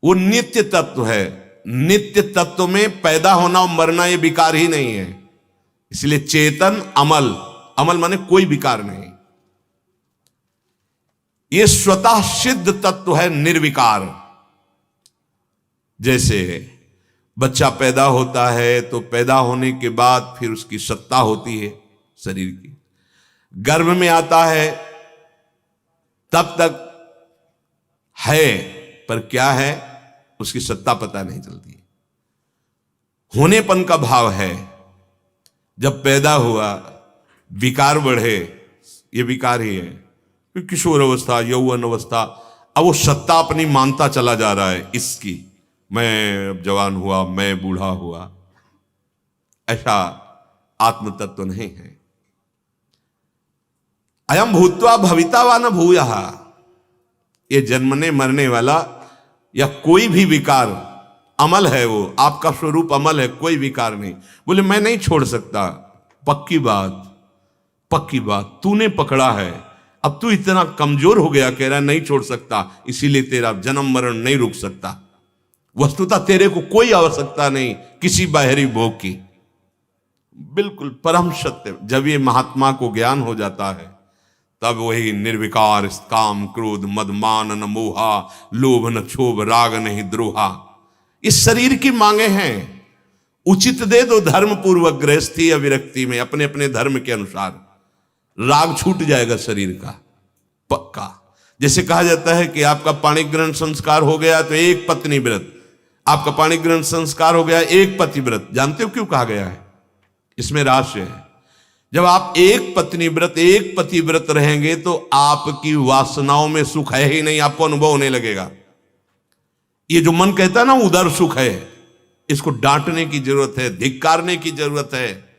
वो नित्य तत्व है। नित्य तत्व में पैदा होना और मरना ये विकार ही नहीं है। इसलिए चेतन अमल, अमल माने कोई विकार नहीं, ये स्वतः सिद्ध तत्व है, निर्विकार। जैसे बच्चा पैदा होता है तो पैदा होने के बाद फिर उसकी सत्ता होती है शरीर की, गर्भ में आता है तब तक है, पर क्या है उसकी सत्ता पता नहीं चलती। होनेपन का भाव है, जब पैदा हुआ विकार बढ़े, ये विकार ही है, किशोर अवस्था, यौवन अवस्था, अब वो सत्ता अपनी मानता चला जा रहा है इसकी, मैं अब जवान हुआ, मैं बूढ़ा हुआ। ऐसा आत्म तत्व नहीं है। अयम भूत्वा भविता वा न भूयः, ये जन्मने मरने वाला या कोई भी विकार अमल है, वो आपका स्वरूप अमल है, कोई विकार नहीं। बोले मैं नहीं छोड़ सकता, पक्की बात, पक्की बात, तूने पकड़ा है, अब तू इतना कमजोर हो गया, कह रहा नहीं छोड़ सकता, इसीलिए तेरा जन्म मरण नहीं रुक सकता। वस्तुतः तेरे को कोई आवश्यकता नहीं किसी बाहरी भोग की, बिल्कुल परम सत्य। जब ये महात्मा को ज्ञान हो जाता है तब वही निर्विकार, काम क्रोध मद मान न मोहा, लोभ न क्षोभ राग नहीं द्रोहा, इस शरीर की मांगे हैं, उचित दे दो धर्म पूर्वक, गृहस्थी या विरक्ति में अपने अपने धर्म के अनुसार। राग छूट जाएगा शरीर का पक्का। जैसे कहा जाता है कि आपका पाणी ग्रहण संस्कार हो गया तो एक पत्नी व्रत, आपका पाणी ग्रहण संस्कार हो गया एक पति व्रत। जानते हो क्यों कहा गया है? इसमें रहस्य है। जब आप एक पत्नी व्रत, एक पति व्रत रहेंगे तो आपकी वासनाओं में सुख है ही नहीं, आपको अनुभव होने लगेगा। ये जो मन कहता है ना उधर सुख है, इसको डांटने की जरूरत है, धिक्कारने की जरूरत है।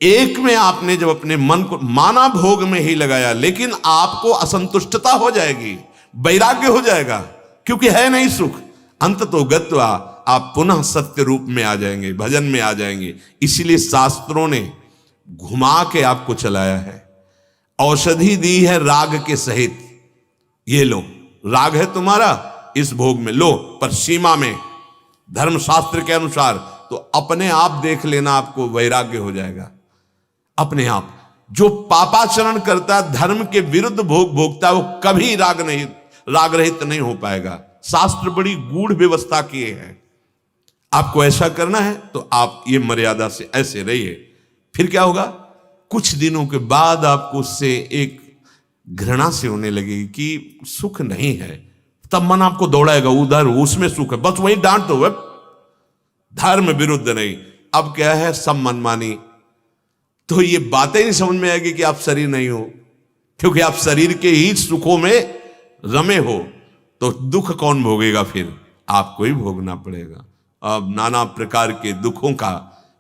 एक में आपने जब अपने मन को माना भोग में ही लगाया, लेकिन आपको असंतुष्टता हो जाएगी, वैराग्य हो जाएगा, क्योंकि है नहीं सुख। अंत तो गत्वा आप पुनः सत्य रूप में आ जाएंगे, भजन में आ जाएंगे। इसीलिए शास्त्रों ने घुमा के आपको चलाया है, औषधि दी है राग के सहित। ये लो, राग है तुम्हारा, इस भोग में लो, पर सीमा में, धर्मशास्त्र के अनुसार। तो अपने आप देख लेना, आपको वैराग्य हो जाएगा अपने आप। जो पापाचरण करता है, धर्म के विरुद्ध भोग भोगता है, वो कभी राग रहित नहीं हो पाएगा। शास्त्र बड़ी गूढ़ व्यवस्था किए हैं। आपको ऐसा करना है तो आप ये मर्यादा से ऐसे रहिए। फिर क्या होगा? कुछ दिनों के बाद आपको उससे एक घृणा से होने लगेगी कि सुख नहीं है, तब मन आपको दौड़ाएगा उधर, उसमें सुख है, बस वही डांट दो, धर्म विरुद्ध नहीं। अब क्या है? सब मनमानी। तो ये बातें नहीं समझ में आएगी कि आप शरीर नहीं हो, क्योंकि आप शरीर के ही सुखों में रमे हो। तो दुख कौन भोगेगा? फिर आपको ही भोगना पड़ेगा। अब नाना प्रकार के दुखों का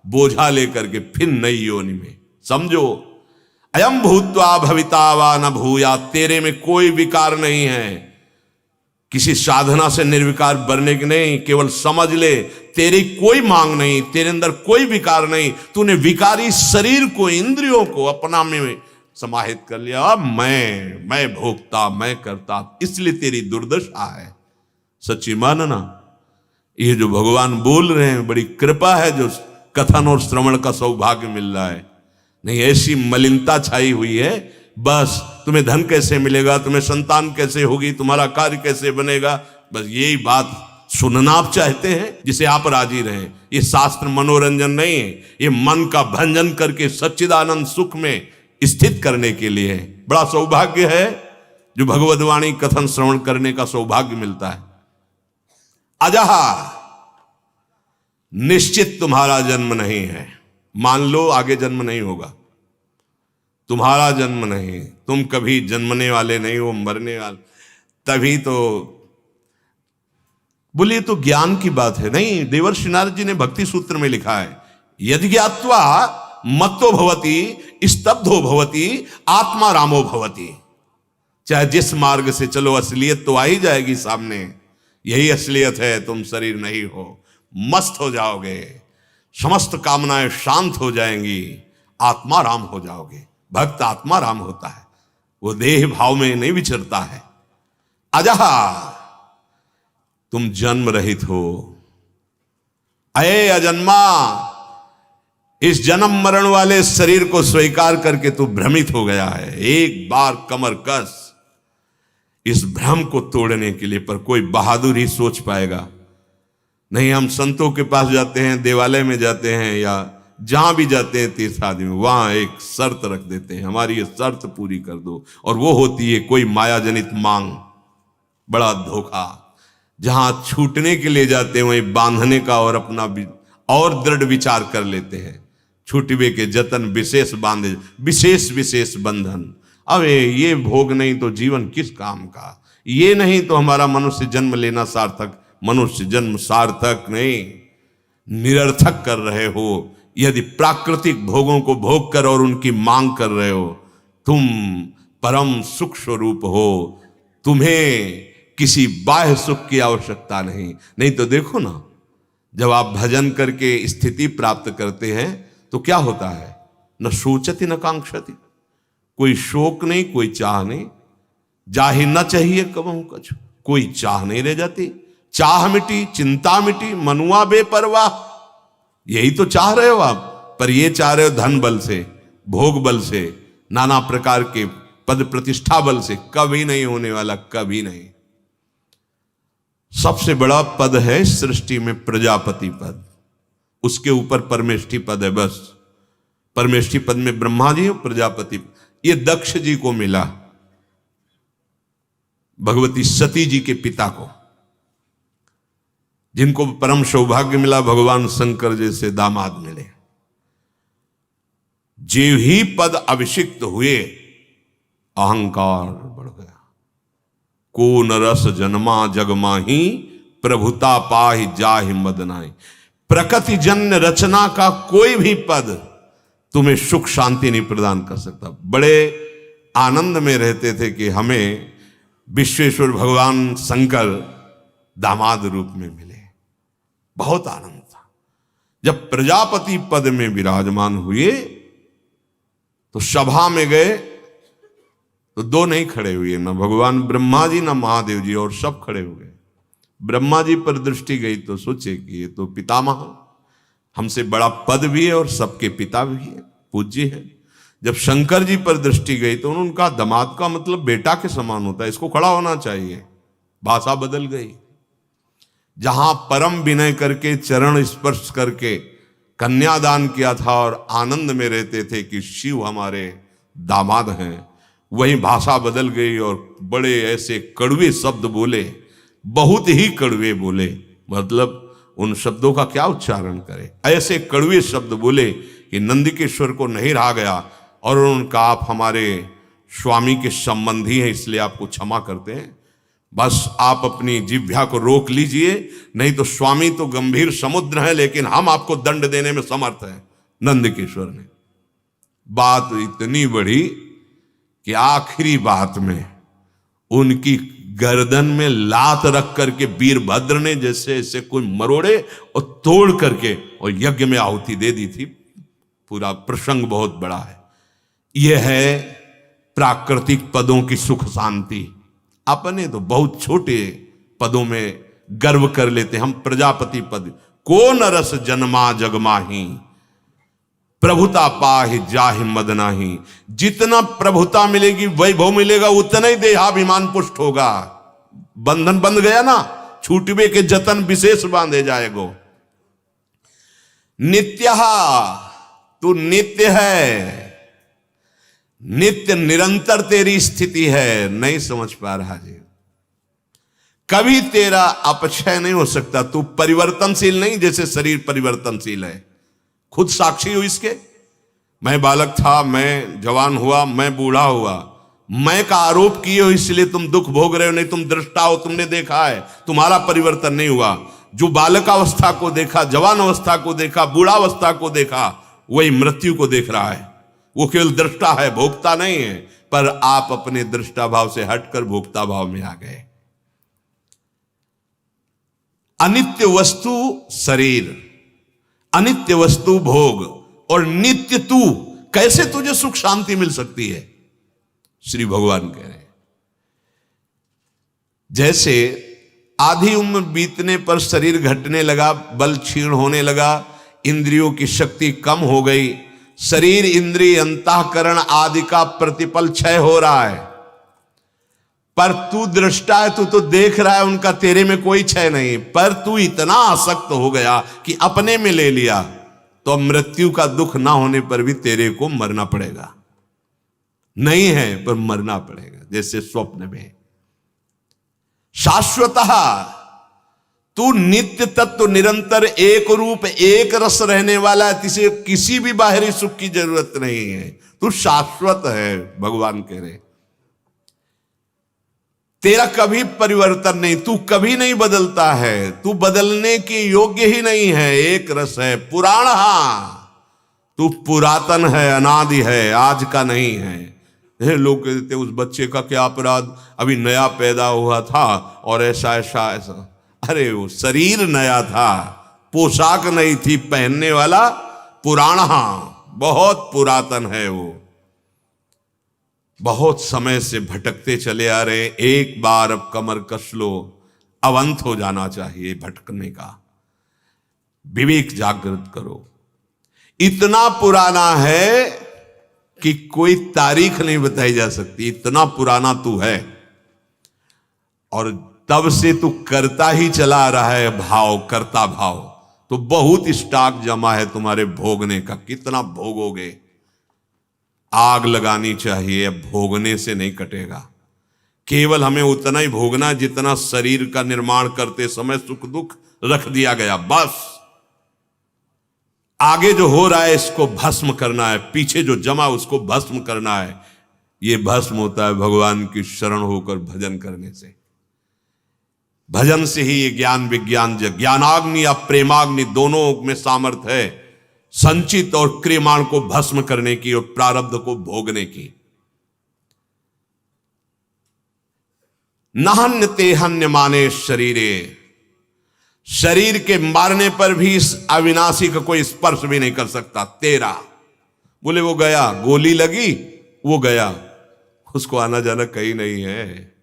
बोझा लेकर के फिर नई योनि में। समझो, अयम भूत्वा भविता वा न भूया, तेरे में कोई विकार नहीं है। किसी साधना से निर्विकार बनने की नहीं, केवल समझ ले तेरी कोई मांग नहीं, तेरे अंदर कोई विकार नहीं। तूने विकारी शरीर को, इंद्रियों को अपना में समाहित कर लिया। अब मैं भोगता, मैं करता, इसलिए तेरी दुर्दशा है। सच्ची मानना, ये जो भगवान बोल रहे हैं बड़ी कृपा है, जो कथन और श्रवण का सौभाग्य मिल रहा है। नहीं ऐसी मलिनता छाई हुई है, बस तुम्हें धन कैसे मिलेगा, तुम्हें संतान कैसे होगी, तुम्हारा कार्य कैसे बनेगा, बस यही बात सुनना आप चाहते हैं, जिसे आप राजी रहें। ये शास्त्र मनोरंजन नहीं है, ये मन का भंजन करके सच्चिदानंद सुख में स्थित करने के लिए है। बड़ा सौभाग्य है जो भगवद्वाणी कथन श्रवण करने का सौभाग्य मिलता है। अजहा, निश्चित तुम्हारा जन्म नहीं है। मान लो आगे जन्म नहीं होगा, तुम्हारा जन्म नहीं, तुम कभी जन्मने वाले नहीं हो, मरने वाले। तभी तो बोलिए, तो ज्ञान की बात है। नहीं, देवर्षि नारद जी ने भक्ति सूत्र में लिखा है, यदि ज्ञात्वा मत्तो भवति स्तब्धो भवति आत्मा रामो भवति। चाहे जिस मार्ग से चलो, असलियत तो आ ही जाएगी सामने। यही असलियत है, तुम शरीर नहीं हो, मस्त हो जाओगे, समस्त कामनाएं शांत हो जाएंगी, आत्मा राम हो जाओगे। भक्त आत्मा राम होता है, वो देह भाव में नहीं विचरता है। अजहा, तुम जन्म रहित हो। अये अजन्मा, इस जन्म मरण वाले शरीर को स्वीकार करके तू भ्रमित हो गया है। एक बार कमर कस इस भ्रम को तोड़ने के लिए, पर कोई बहादुर ही सोच पाएगा। नहीं, हम संतों के पास जाते हैं, देवालय में जाते हैं, या जहां भी जाते हैं तीर्थ आदि में, वहां एक शर्त रख देते हैं, हमारी ये शर्त पूरी कर दो, और वो होती है कोई माया जनित मांग। बड़ा धोखा। जहां छूटने के लिए जाते हैं वहीं बांधने का और अपना और दृढ़ विचार कर लेते हैं। छूटवे के जतन विशेष बांधे, विशेष विशेष बंधन। अब ये भोग नहीं तो जीवन किस काम का, ये नहीं तो हमारा मनुष्य जन्म लेना सार्थक। मनुष्य जन्म सार्थक नहीं, निरर्थक कर रहे हो यदि प्राकृतिक भोगों को भोग कर और उनकी मांग कर रहे हो। तुम परम सुख स्वरूप हो, तुम्हें किसी बाह्य सुख की आवश्यकता नहीं। नहीं तो देखो ना, जब आप भजन करके स्थिति प्राप्त करते हैं तो क्या होता है, न शोचति न कांक्षति, कोई शोक नहीं, कोई चाह नहीं, जाहि न चाहिए कबहू कछु, कोई चाह नहीं रह जाती। चाह मिटी, चिंता मिटी, मनुआ बेपरवाह। यही तो चाह रहे हो आप, पर ये चाह रहे हो धन बल से, भोग बल से, नाना प्रकार के पद प्रतिष्ठा बल से। कभी नहीं होने वाला, कभी नहीं। सबसे बड़ा पद है सृष्टि में प्रजापति पद, उसके ऊपर परमेष्ठी पद है बस। परमेष्ठी पद में ब्रह्मा जी और प्रजापति, ये दक्ष जी को मिला, भगवती सती जी के पिता को, जिनको परम सौभाग्य मिला भगवान शंकर जैसे दामाद मिले। जे ही पद अभिषिक्त हुए, अहंकार बढ़ गया। को नरस जन्मा जगमाही, प्रभुता पाहि जाहि मदनाई। प्रकृति जन्य रचना का कोई भी पद तुम्हें सुख शांति नहीं प्रदान कर सकता। बड़े आनंद में रहते थे कि हमें विश्वेश्वर भगवान शंकर दामाद रूप में मिले, बहुत आनंद था। जब प्रजापति पद में विराजमान हुए तो सभा में गए तो दो नहीं खड़े हुए, ना भगवान ब्रह्मा जी ना महादेव जी, और सब खड़े हुए। ब्रह्मा जी पर दृष्टि गई तो सोचे कि ये तो पितामह, हमसे बड़ा पद भी है और सबके पिता भी है, पूज्य है। जब शंकर जी पर दृष्टि गई तो उनका दामाद का मतलब बेटा के समान होता है, इसको खड़ा होना चाहिए। भाषा बदल गई। जहां परम विनय करके चरण स्पर्श करके कन्यादान किया था और आनंद में रहते थे कि शिव हमारे दामाद हैं, वही भाषा बदल गई और बड़े ऐसे कड़वे शब्द बोले, बहुत ही कड़वे बोले। मतलब उन शब्दों का क्या उच्चारण करें, ऐसे कड़वे शब्द बोले कि नंदिकेश्वर को नहीं रहा गया और उनका आप हमारे स्वामी के संबंधी हैं, इसलिए आपको क्षमा करते हैं, बस आप अपनी जिह्वा को रोक लीजिए, नहीं तो स्वामी तो गंभीर समुद्र है लेकिन हम आपको दंड देने में समर्थ हैं। नंदिकेश्वर ने बात इतनी बढ़ी कि आखिरी बात में उनकी गर्दन में लात रख करके वीरभद्र ने जैसे ऐसे कोई मरोड़े और तोड़ करके और यज्ञ में आहुति दे दी थी। पूरा प्रसंग बहुत बड़ा है। यह है प्राकृतिक पदों की सुख शांति। अपने तो बहुत छोटे पदों में गर्व कर लेते, हम प्रजापति पद। को नरस जन्मा जगमाही, प्रभुता पाहि जाहि मदनाही। जितना प्रभुता मिलेगी, वैभव मिलेगा, उतना ही देहाभिमान पुष्ट होगा। बंधन बंध गया ना, छूटवे के जतन विशेष बांधे जाएगो। नित्य, तू नित्य है, नित्य निरंतर तेरी स्थिति है। नहीं समझ पा रहा जी, कभी तेरा अपक्षय नहीं हो सकता। तू परिवर्तनशील नहीं, जैसे शरीर परिवर्तनशील है। खुद साक्षी हो इसके। मैं बालक था, मैं जवान हुआ, मैं बूढ़ा हुआ। मैं का आरोप किए हो इसलिए तुम दुख भोग रहे हो, नहीं तुम दृष्टा हो, तुमने देखा है, तुम्हारा परिवर्तन नहीं हुआ। जो बालकावस्था को देखा, जवान अवस्था को देखा, बूढ़ावस्था को देखा, वही मृत्यु को देख रहा है। वो केवल दृष्टा है, भोक्ता नहीं है। पर आप अपने दृष्टा भाव से हटकर भोक्ता भाव में आ गए। अनित्य वस्तु शरीर, अनित्य वस्तु भोग, और नित्य तू, कैसे तुझे सुख शांति मिल सकती है? श्री भगवान कह रहे हैं, जैसे आधी उम्र बीतने पर शरीर घटने लगा, बल क्षीण होने लगा, इंद्रियों की शक्ति कम हो गई, शरीर इंद्रिय अंतःकरण आदि का प्रतिपल क्षय हो रहा है। पर तू दृष्टा है, तू तो देख रहा है उनका, तेरे में कोई क्षय नहीं। पर तू इतना आसक्त हो गया कि अपने में ले लिया, तो मृत्यु का दुख ना होने पर भी तेरे को मरना पड़ेगा। नहीं है पर मरना पड़ेगा, जैसे स्वप्न में। शाश्वतः तू नित्य तत्व निरंतर एक रूप एक रस रहने वाला है, तुझे किसी भी बाहरी सुख की जरूरत नहीं है, तू शाश्वत है। भगवान कह रहे तेरा कभी परिवर्तन नहीं, तू कभी नहीं बदलता है, तू बदलने के योग्य ही नहीं है, एक रस है, पुराण, तू पुरातन है, अनादि है, आज का नहीं है। लोग कहते उस बच्चे का क्या अपराध, अभी नया पैदा हुआ था और ऐसा ऐसा ऐसा। अरे वो शरीर नया था, पोशाक नहीं थी पहनने वाला, पुराना, बहुत पुरातन है वो, बहुत समय से भटकते चले आ रहे। एक बार अब कमर कस लो, अब अंत हो जाना चाहिए भटकने का, विवेक जागृत करो। इतना पुराना है कि कोई तारीख नहीं बताई जा सकती, इतना पुराना तू है, और तब से तू करता ही चला आ रहा है, भाव करता भाव। तो बहुत स्टॉक जमा है तुम्हारे भोगने का, कितना भोगोगे। आग लगानी चाहिए, अब भोगने से नहीं कटेगा, केवल हमें उतना ही भोगना जितना शरीर का निर्माण करते समय सुख दुख रख दिया गया, बस। आगे जो हो रहा है इसको भस्म करना है, पीछे जो जमा उसको भस्म करना है। ये भस्म होता है भगवान की शरण होकर भजन करने से। भजन से ही ये ज्ञान विज्ञान, ज्ञानाग्नि या प्रेमाग्नि दोनों में सामर्थ्य है, संचित और क्रियमाण को भस्म करने की और प्रारब्ध को भोगने की। नहन्य तेहन्य माने शरीरे, शरीर के मारने पर भी इस अविनाशी का कोई स्पर्श भी नहीं कर सकता तेरा। बोले वो गया, गोली लगी वो गया, उसको आना जाना कहीं नहीं है।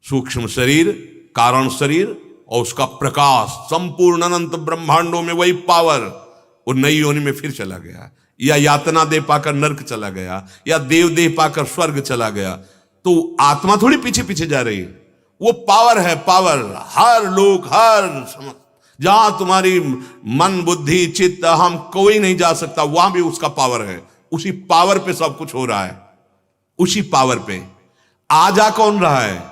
सूक्ष्म शरीर, कारण शरीर और उसका प्रकाश, संपूर्ण अनंत ब्रह्मांडों में वही पावर, वो नई योनि में फिर चला गया, या यातना दे पाकर नर्क चला गया, या देव देह पाकर स्वर्ग चला गया। तो आत्मा थोड़ी पीछे पीछे जा रही है, वो पावर है, पावर। हर लोग, हर जहां तुम्हारी मन बुद्धि चित्त हम कोई नहीं जा सकता, वहां भी उसका पावर है। उसी पावर पे सब कुछ हो रहा है, उसी पावर पे। आ जा कौन रहा है?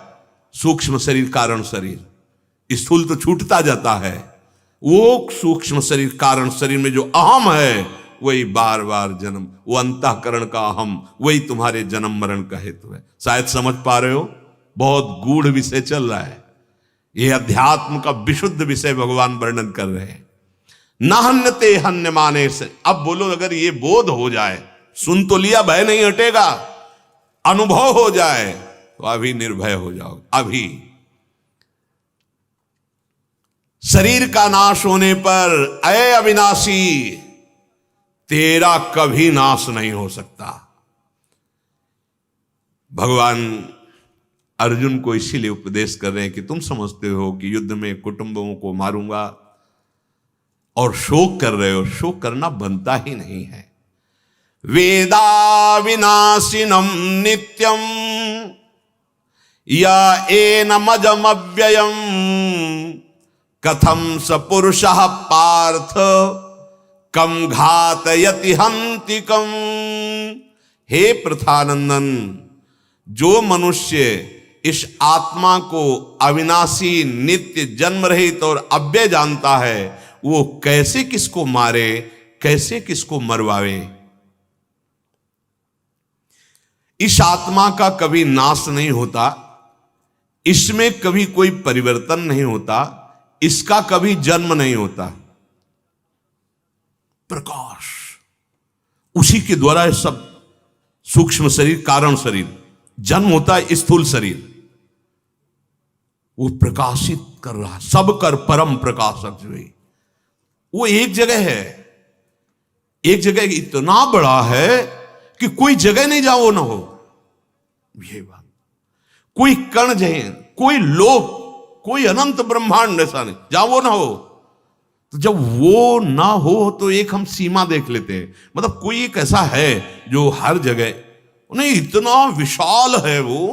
सूक्ष्म शरीर, कारण शरीर। स्थूल तो छूटता जाता है, वो सूक्ष्म शरीर, कारण शरीर में जो अहम है वही बार बार जन्म, वो अंतःकरण का अहम, वही तुम्हारे जन्म मरण का हेतु है। शायद समझ पा रहे हो, बहुत गूढ़ विषय चल रहा है। यह अध्यात्म का विशुद्ध विषय भगवान वर्णन कर रहे हैं। नहन्यते हन्य माने से। अब बोलो, अगर ये बोध हो जाए, सुन तो लिया, भय नहीं हटेगा, अनुभव हो जाए तो अभी निर्भय हो जाओ। अभी शरीर का नाश होने पर अय अविनाशी, तेरा कभी नाश नहीं हो सकता। भगवान अर्जुन को इसीलिए उपदेश कर रहे हैं कि तुम समझते हो कि युद्ध में कुटुंबों को मारूंगा और शोक कर रहे हो, शोक करना बनता ही नहीं है। वेदा विनाशिनम नित्यम या एनमजम अव्ययम कथम स पुरुषः पार्थ कम घातयति हन्तिकम। हे प्रथानंदन, जो मनुष्य इस आत्मा को अविनाशी, नित्य, जन्म रहित और अव्यय जानता है, वो कैसे किसको मारे, कैसे किसको मरवावे। इस आत्मा का कभी नाश नहीं होता, इसमें कभी कोई परिवर्तन नहीं होता, इसका कभी जन्म नहीं होता। प्रकाश, उसी के द्वारा ये सब सूक्ष्म शरीर, कारण शरीर, जन्म होता है स्थूल शरीर, वो प्रकाशित कर रहा, सब कर परम प्रकाशक जो है, वो एक जगह है, एक जगह इतना बड़ा है कि कोई जगह नहीं जहां वो ना हो। ये बात, कोई कण जहे, कोई लोक, कोई अनंत ब्रह्मांड ऐसा नहीं जहां वो ना हो। तो जब वो ना हो तो एक हम सीमा देख लेते हैं, मतलब कोई एक ऐसा है जो हर जगह नहीं, इतना विशाल है वो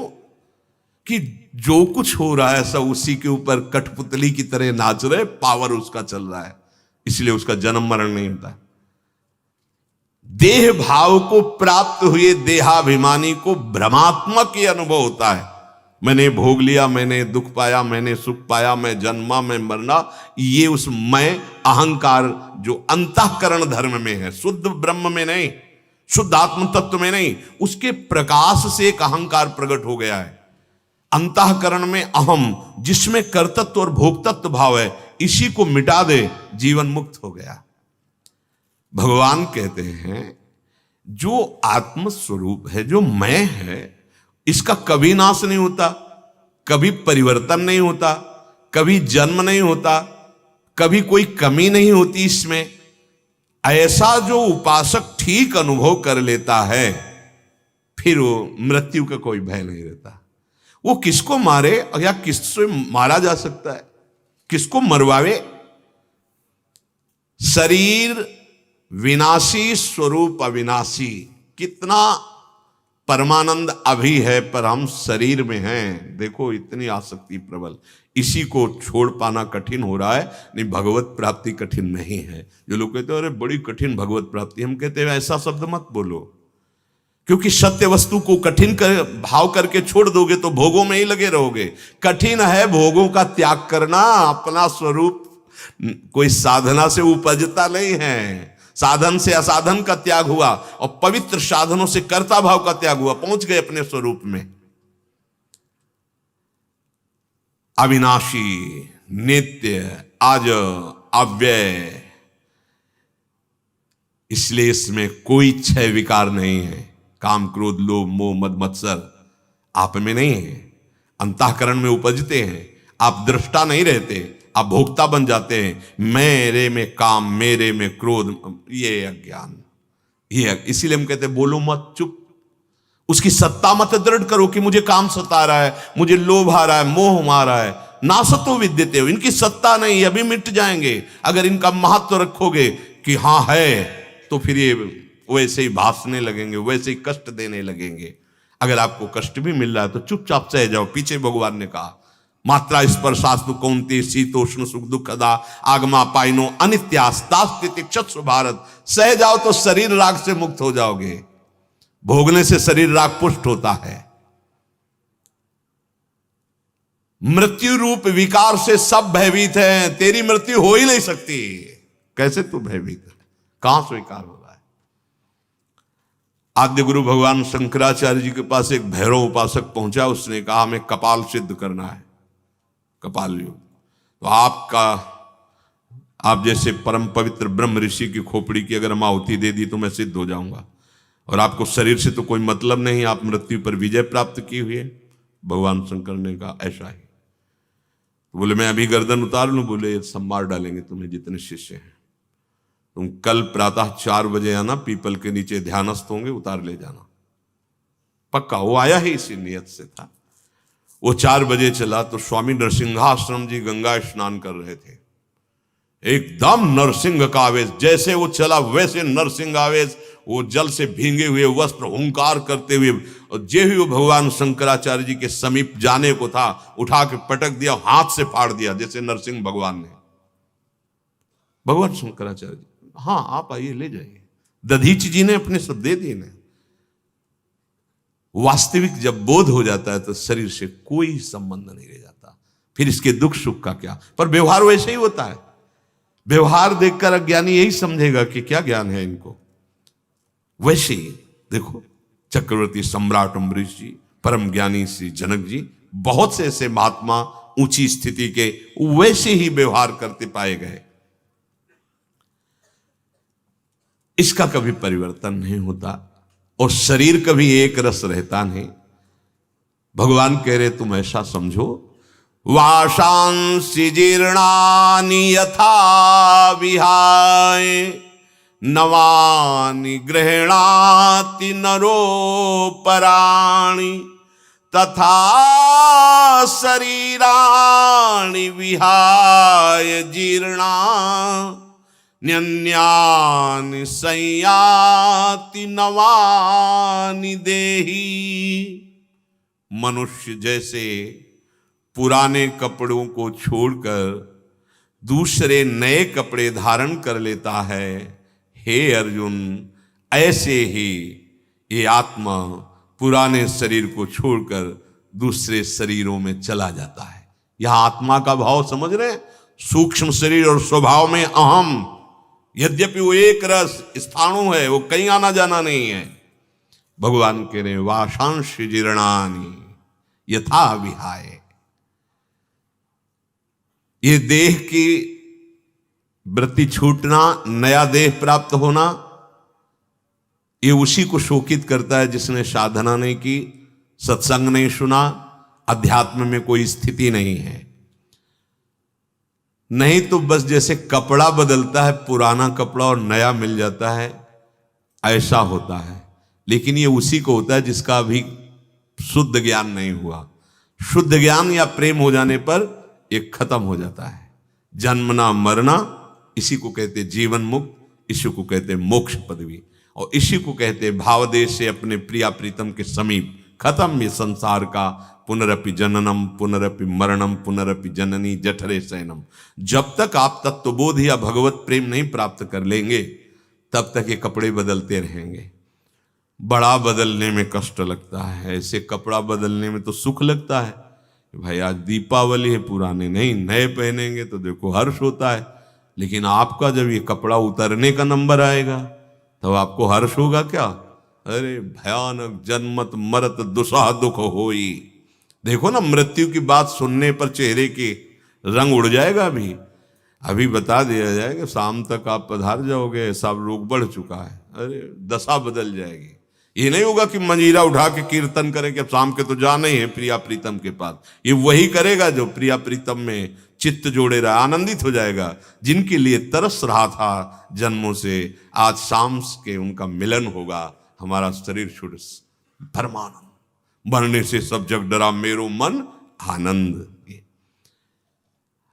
कि जो कुछ हो रहा है सब उसी के ऊपर कठपुतली की तरह नाच रहे, पावर उसका चल रहा है, इसलिए उसका जन्म मरण नहीं होता। देह भाव को प्राप्त हुए देहाभिमानी को भ्रमात्मक ही अनुभव होता है, मैंने भोग लिया, मैंने दुख पाया, मैंने सुख पाया, मैं जन्मा, मैं मरना, ये उस मैं अहंकार जो अंतःकरण धर्म में है, शुद्ध ब्रह्म में नहीं, शुद्ध आत्म तत्व में नहीं, उसके प्रकाश से एक अहंकार प्रकट हो गया है। अंतःकरण में अहम, जिसमें कर्तृत्व और भोक्तत्व भाव है, इसी को मिटा दे, जीवन मुक्त हो गया। भगवान कहते हैं जो आत्म स्वरूप है, जो मैं है, इसका कभी नाश नहीं होता, कभी परिवर्तन नहीं होता, कभी जन्म नहीं होता, कभी कोई कमी नहीं होती इसमें। ऐसा जो उपासक ठीक अनुभव कर लेता है, फिर वो मृत्यु का कोई भय नहीं रहता। वो किसको मारे या किससे मारा जा सकता है, किसको मरवावे? शरीर विनाशी, स्वरूप अविनाशी। कितना परमानंद अभी है, पर हम शरीर में हैं। देखो इतनी आसक्ति प्रबल, इसी को छोड़ पाना कठिन हो रहा है। नहीं, भगवत प्राप्ति कठिन नहीं है। जो लोग कहते हैं अरे बड़ी कठिन भगवत प्राप्ति, हम कहते हैं ऐसा शब्द मत बोलो, क्योंकि सत्य वस्तु को कठिन कर भाव करके छोड़ दोगे तो भोगों में ही लगे रहोगे। कठिन है भोगों का त्याग करना। अपना स्वरूप कोई साधना से उपजता नहीं है, साधन से असाधन का त्याग हुआ और पवित्र साधनों से कर्ता भाव का त्याग हुआ, पहुंच गए अपने स्वरूप में। अविनाशी, नित्य, अज, अव्यय, इसलिए इसमें कोई क्षय विकार नहीं है। काम, क्रोध, लोभ, मोह, मद, मत्सर आप में नहीं है, अंतःकरण में उपजते हैं। आप दृष्टा नहीं रहते, आप भोक्ता बन जाते हैं। मेरे में काम, मेरे में क्रोध, ये अज्ञान, ये इसीलिए हम कहते हैं बोलो मत, चुप। उसकी सत्ता मत दृढ़ करो कि मुझे काम सता रहा है, मुझे लोभ आ रहा है, मोह आ रहा है। नासतो विद्यते हो, इनकी सत्ता नहीं, अभी मिट जाएंगे। अगर इनका महत्व रखोगे कि हाँ है, तो फिर ये वैसे ही भासने लगेंगे, वैसे ही कष्ट देने लगेंगे। अगर आपको कष्ट भी मिल रहा है तो चुपचाप सह जाओ। पीछे भगवान ने कहा मात्रा स्पर्शास्तु कौन्ते शीतोष्ण सुख दुखदा आगमा पाइनो अनित्यास्तास्ति क्षत्सु भारत। सह जाओ तो शरीर राग से मुक्त हो जाओगे। भोगने से शरीर राग पुष्ट होता है। मृत्यु रूप विकार से सब भयभीत हैं, तेरी मृत्यु हो ही नहीं सकती। कैसे तू भयभीत है, कहां स्वीकार हो रहा है? आद्य गुरु भगवान शंकराचार्य जी के पास एक भैरव उपासक पहुंचा, उसने कहा हमें कपाल सिद्ध करना है, कपाल योग। तो आप जैसे परम पवित्र ब्रह्म ऋषि की खोपड़ी की अगर हम आहुति दे दी तो मैं सिद्ध हो जाऊंगा, और आपको शरीर से तो कोई मतलब नहीं, आप मृत्यु पर विजय प्राप्त की हुई है। भगवान शंकर ने कहा ऐसा ही। तो बोले मैं अभी गर्दन उतार लूं? बोले सब मार डालेंगे तुम्हें जितने शिष्य हैं। तुम कल प्रातः 4 बजे आना, पीपल के नीचे ध्यानस्थ होंगे, उतार ले जाना। पक्का वो आया ही इसी नियत से था। वो 4 बजे चला तो स्वामी नरसिंहाश्रम जी गंगा स्नान कर रहे थे। एकदम नरसिंह का आवेश, जैसे वो चला वैसे नरसिंह आवेश। वो जल से भींगे हुए वस्त्र हुंकार करते हुए, और जे ही वो भगवान शंकराचार्य जी के समीप जाने को था, उठा के पटक दिया, हाथ से फाड़ दिया, जैसे नरसिंह भगवान ने। भगवान शंकराचार्य जी, हाँ आप आइए ले जाइए। दधीच जी ने अपने सब दे दिए ने। वास्तविक जब बोध हो जाता है तो शरीर से कोई संबंध नहीं रह जाता। फिर इसके दुख सुख का क्या, पर व्यवहार वैसे ही होता है। व्यवहार देखकर अज्ञानी यही समझेगा कि क्या ज्ञान है इनको। वैसे ही देखो चक्रवर्ती सम्राट अम्बरीश जी, परम ज्ञानी श्री जनक जी, बहुत से ऐसे महात्मा ऊंची स्थिति के वैसे ही व्यवहार करते पाए गए। इसका कभी परिवर्तन नहीं होता, और शरीर कभी एक रस रहता नहीं। भगवान कह रहे तुम ऐसा समझो, वाशांसि जीर्णानि यथा विहाय नवानि गृह्णाति नरोपराणि तथा शरीराणि विहाय जीर्णा न्यन्यानि संयाति नवानि देहि। मनुष्य जैसे पुराने कपड़ों को छोड़कर दूसरे नए कपड़े धारण कर लेता है, हे अर्जुन, ऐसे ही ये आत्मा पुराने शरीर को छोड़कर दूसरे शरीरों में चला जाता है। यह आत्मा का भाव समझ रहे हैं? सूक्ष्म शरीर और स्वभाव में अहम, यद्यपि वो एक रस स्थाणु है, वो कहीं आना जाना नहीं है। भगवान कह रहे वाशांश जीर्णानि यथा विहाय। ये देह की वृत्ति छूटना, नया देह प्राप्त होना, ये उसी को शोकित करता है जिसने साधना नहीं की, सत्संग नहीं सुना, अध्यात्म में कोई स्थिति नहीं है। नहीं तो बस जैसे कपड़ा बदलता है, पुराना कपड़ा और नया मिल जाता है, ऐसा होता है। लेकिन ये उसी को होता है जिसका अभी शुद्ध ज्ञान नहीं हुआ। शुद्ध ज्ञान या प्रेम हो जाने पर ये खत्म हो जाता है। जन्मना मरना, इसी को कहते जीवन मुक्त, इसी को कहते मोक्ष पदवी, और इसी को कहते भावदेश से अपने प्रिया प्रीतम के समीप। खत्म ये संसार का पुनरपि जननम पुनरपि मरणम पुनरपि जननी जठरे शयनम। जब तक आप तत्वबोध या भगवत प्रेम नहीं प्राप्त कर लेंगे, तब तक ये कपड़े बदलते रहेंगे। बड़ा बदलने में कष्ट लगता है, ऐसे कपड़ा बदलने में तो सुख लगता है। भाई आज दीपावली है, पुराने नहीं नए पहनेंगे तो देखो हर्ष होता है। लेकिन आपका जब ये कपड़ा उतरने का नंबर आएगा तब आपको हर्ष होगा क्या? अरे भयानक जन्मत मरत दुसह दुख होई। देखो ना, मृत्यु की बात सुनने पर चेहरे के रंग उड़ जाएगा। अभी बता दिया जाएगा, शाम तक आप पधार जाओगे, सब रोग बढ़ चुका है। अरे दशा बदल जाएगी। ये नहीं होगा कि मंजीरा उठा के कीर्तन करें कि अब शाम के तो जाना ही है प्रिया प्रीतम के पास। ये वही करेगा जो प्रिया प्रीतम में चित्त जोड़े रहा, आनंदित हो जाएगा। जिनके लिए तरस रहा था जन्मों से, आज शाम के उनका मिलन होगा। हमारा शरीर छूट परमानंद, मरने से सब जग डरा मेरो मन आनंद।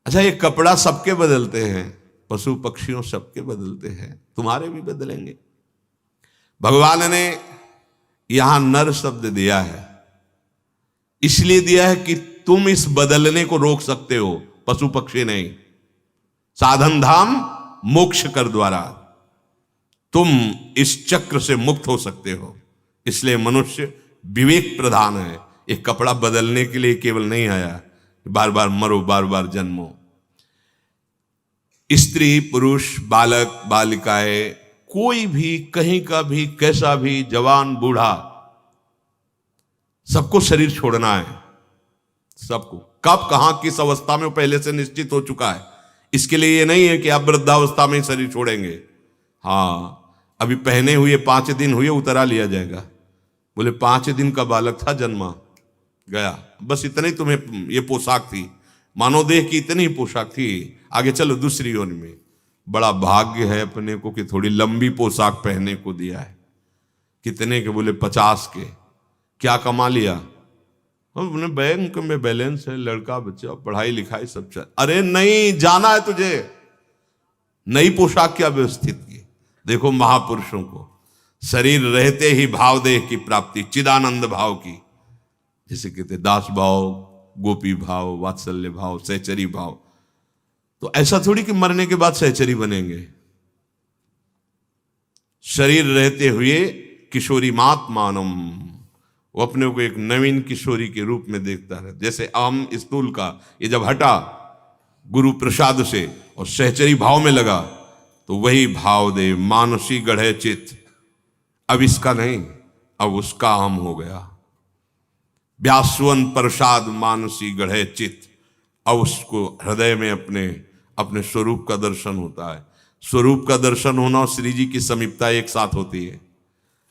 अच्छा, ये कपड़ा सबके बदलते हैं, पशु पक्षियों सबके बदलते हैं, तुम्हारे भी बदलेंगे। भगवान ने यहां नर शब्द दिया है, इसलिए दिया है कि तुम इस बदलने को रोक सकते हो, पशु पक्षी नहीं। साधन धाम मोक्ष कर द्वारा तुम इस चक्र से मुक्त हो सकते हो। इसलिए मनुष्य विवेक प्रधान है। एक कपड़ा बदलने के लिए केवल नहीं आया, बार बार मरो, बार बार जन्मो। स्त्री पुरुष बालक बालिकाएं, कोई भी कहीं का भी कैसा भी, जवान बूढ़ा, सबको शरीर छोड़ना है। सबको कब कहां किस अवस्था में वो पहले से निश्चित हो चुका है। इसके लिए ये नहीं है कि आप वृद्धावस्था में शरीर छोड़ेंगे। हाँ, अभी पहने हुए 5 दिन हुए उतरा लिया जाएगा। बोले 5 दिन का बालक था, जन्मा गया, बस इतनी तुम्हें ये पोशाक थी, मानव देह की इतनी पोशाक थी, आगे चलो दूसरी योनि में। बड़ा भाग्य है अपने को कि थोड़ी लंबी पोशाक पहनने को दिया है। कितने के? बोले 50 के। क्या कमा लिया? हमने बैंक में बैलेंस है, लड़का बच्चा पढ़ाई लिखाई सब चल। अरे नहीं, जाना है तुझे। नई पोशाक क्या व्यवस्थित की। देखो महापुरुषों को शरीर रहते ही भाव देह की प्राप्ति, चिदानंद भाव की, जैसे कहते दास भाव, गोपी भाव, वात्सल्य भाव, सहचरी भाव। तो ऐसा थोड़ी कि मरने के बाद सहचरी बनेंगे। शरीर रहते हुए किशोरी मात मानम, वो अपने को एक नवीन किशोरी के रूप में देखता है। जैसे आम स्थूल का ये जब हटा गुरु प्रसाद से और सहचरी भाव में लगा, तो वही भाव दे मानसी गढ़े चित। अब इसका नहीं, अब उसका आम हो गया। व्यासवन प्रसाद मानसी गढ़े चित। अब उसको हृदय में अपने स्वरूप का दर्शन होता है। स्वरूप का दर्शन होना और श्री जी की समीपता एक साथ होती है।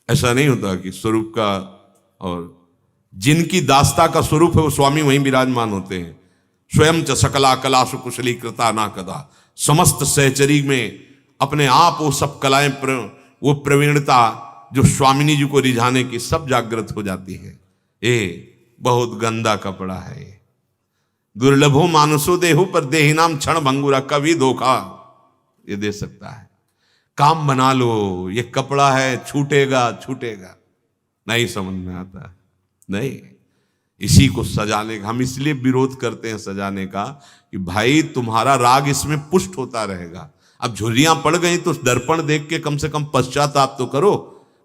ऐसा नहीं होता कि स्वरूप का, और जिनकी दास्ता का स्वरूप है वो स्वामी वहीं विराजमान होते हैं। स्वयं च सकला कला सुकुशली कृता ना कदा। समस्त सहचरी में अपने आप वो सब कलाएं, वो प्रवीणता जो स्वामिनी जी को रिझाने की, सब जागृत हो जाती है। ये बहुत गंदा कपड़ा है। दुर्लभो मानसो देहु पर देहि नाम क्षण भंगुरा। कभी धोखा ये दे सकता है। काम बना लो, ये कपड़ा है, छूटेगा छूटेगा, नहीं समझ में आता। नहीं, इसी को सजाने का हम इसलिए विरोध करते हैं, सजाने का, कि भाई तुम्हारा राग इसमें पुष्ट होता रहेगा। अब झुर्रियां पड़ गई तो दर्पण देख के कम से कम पश्चाताप तो करो।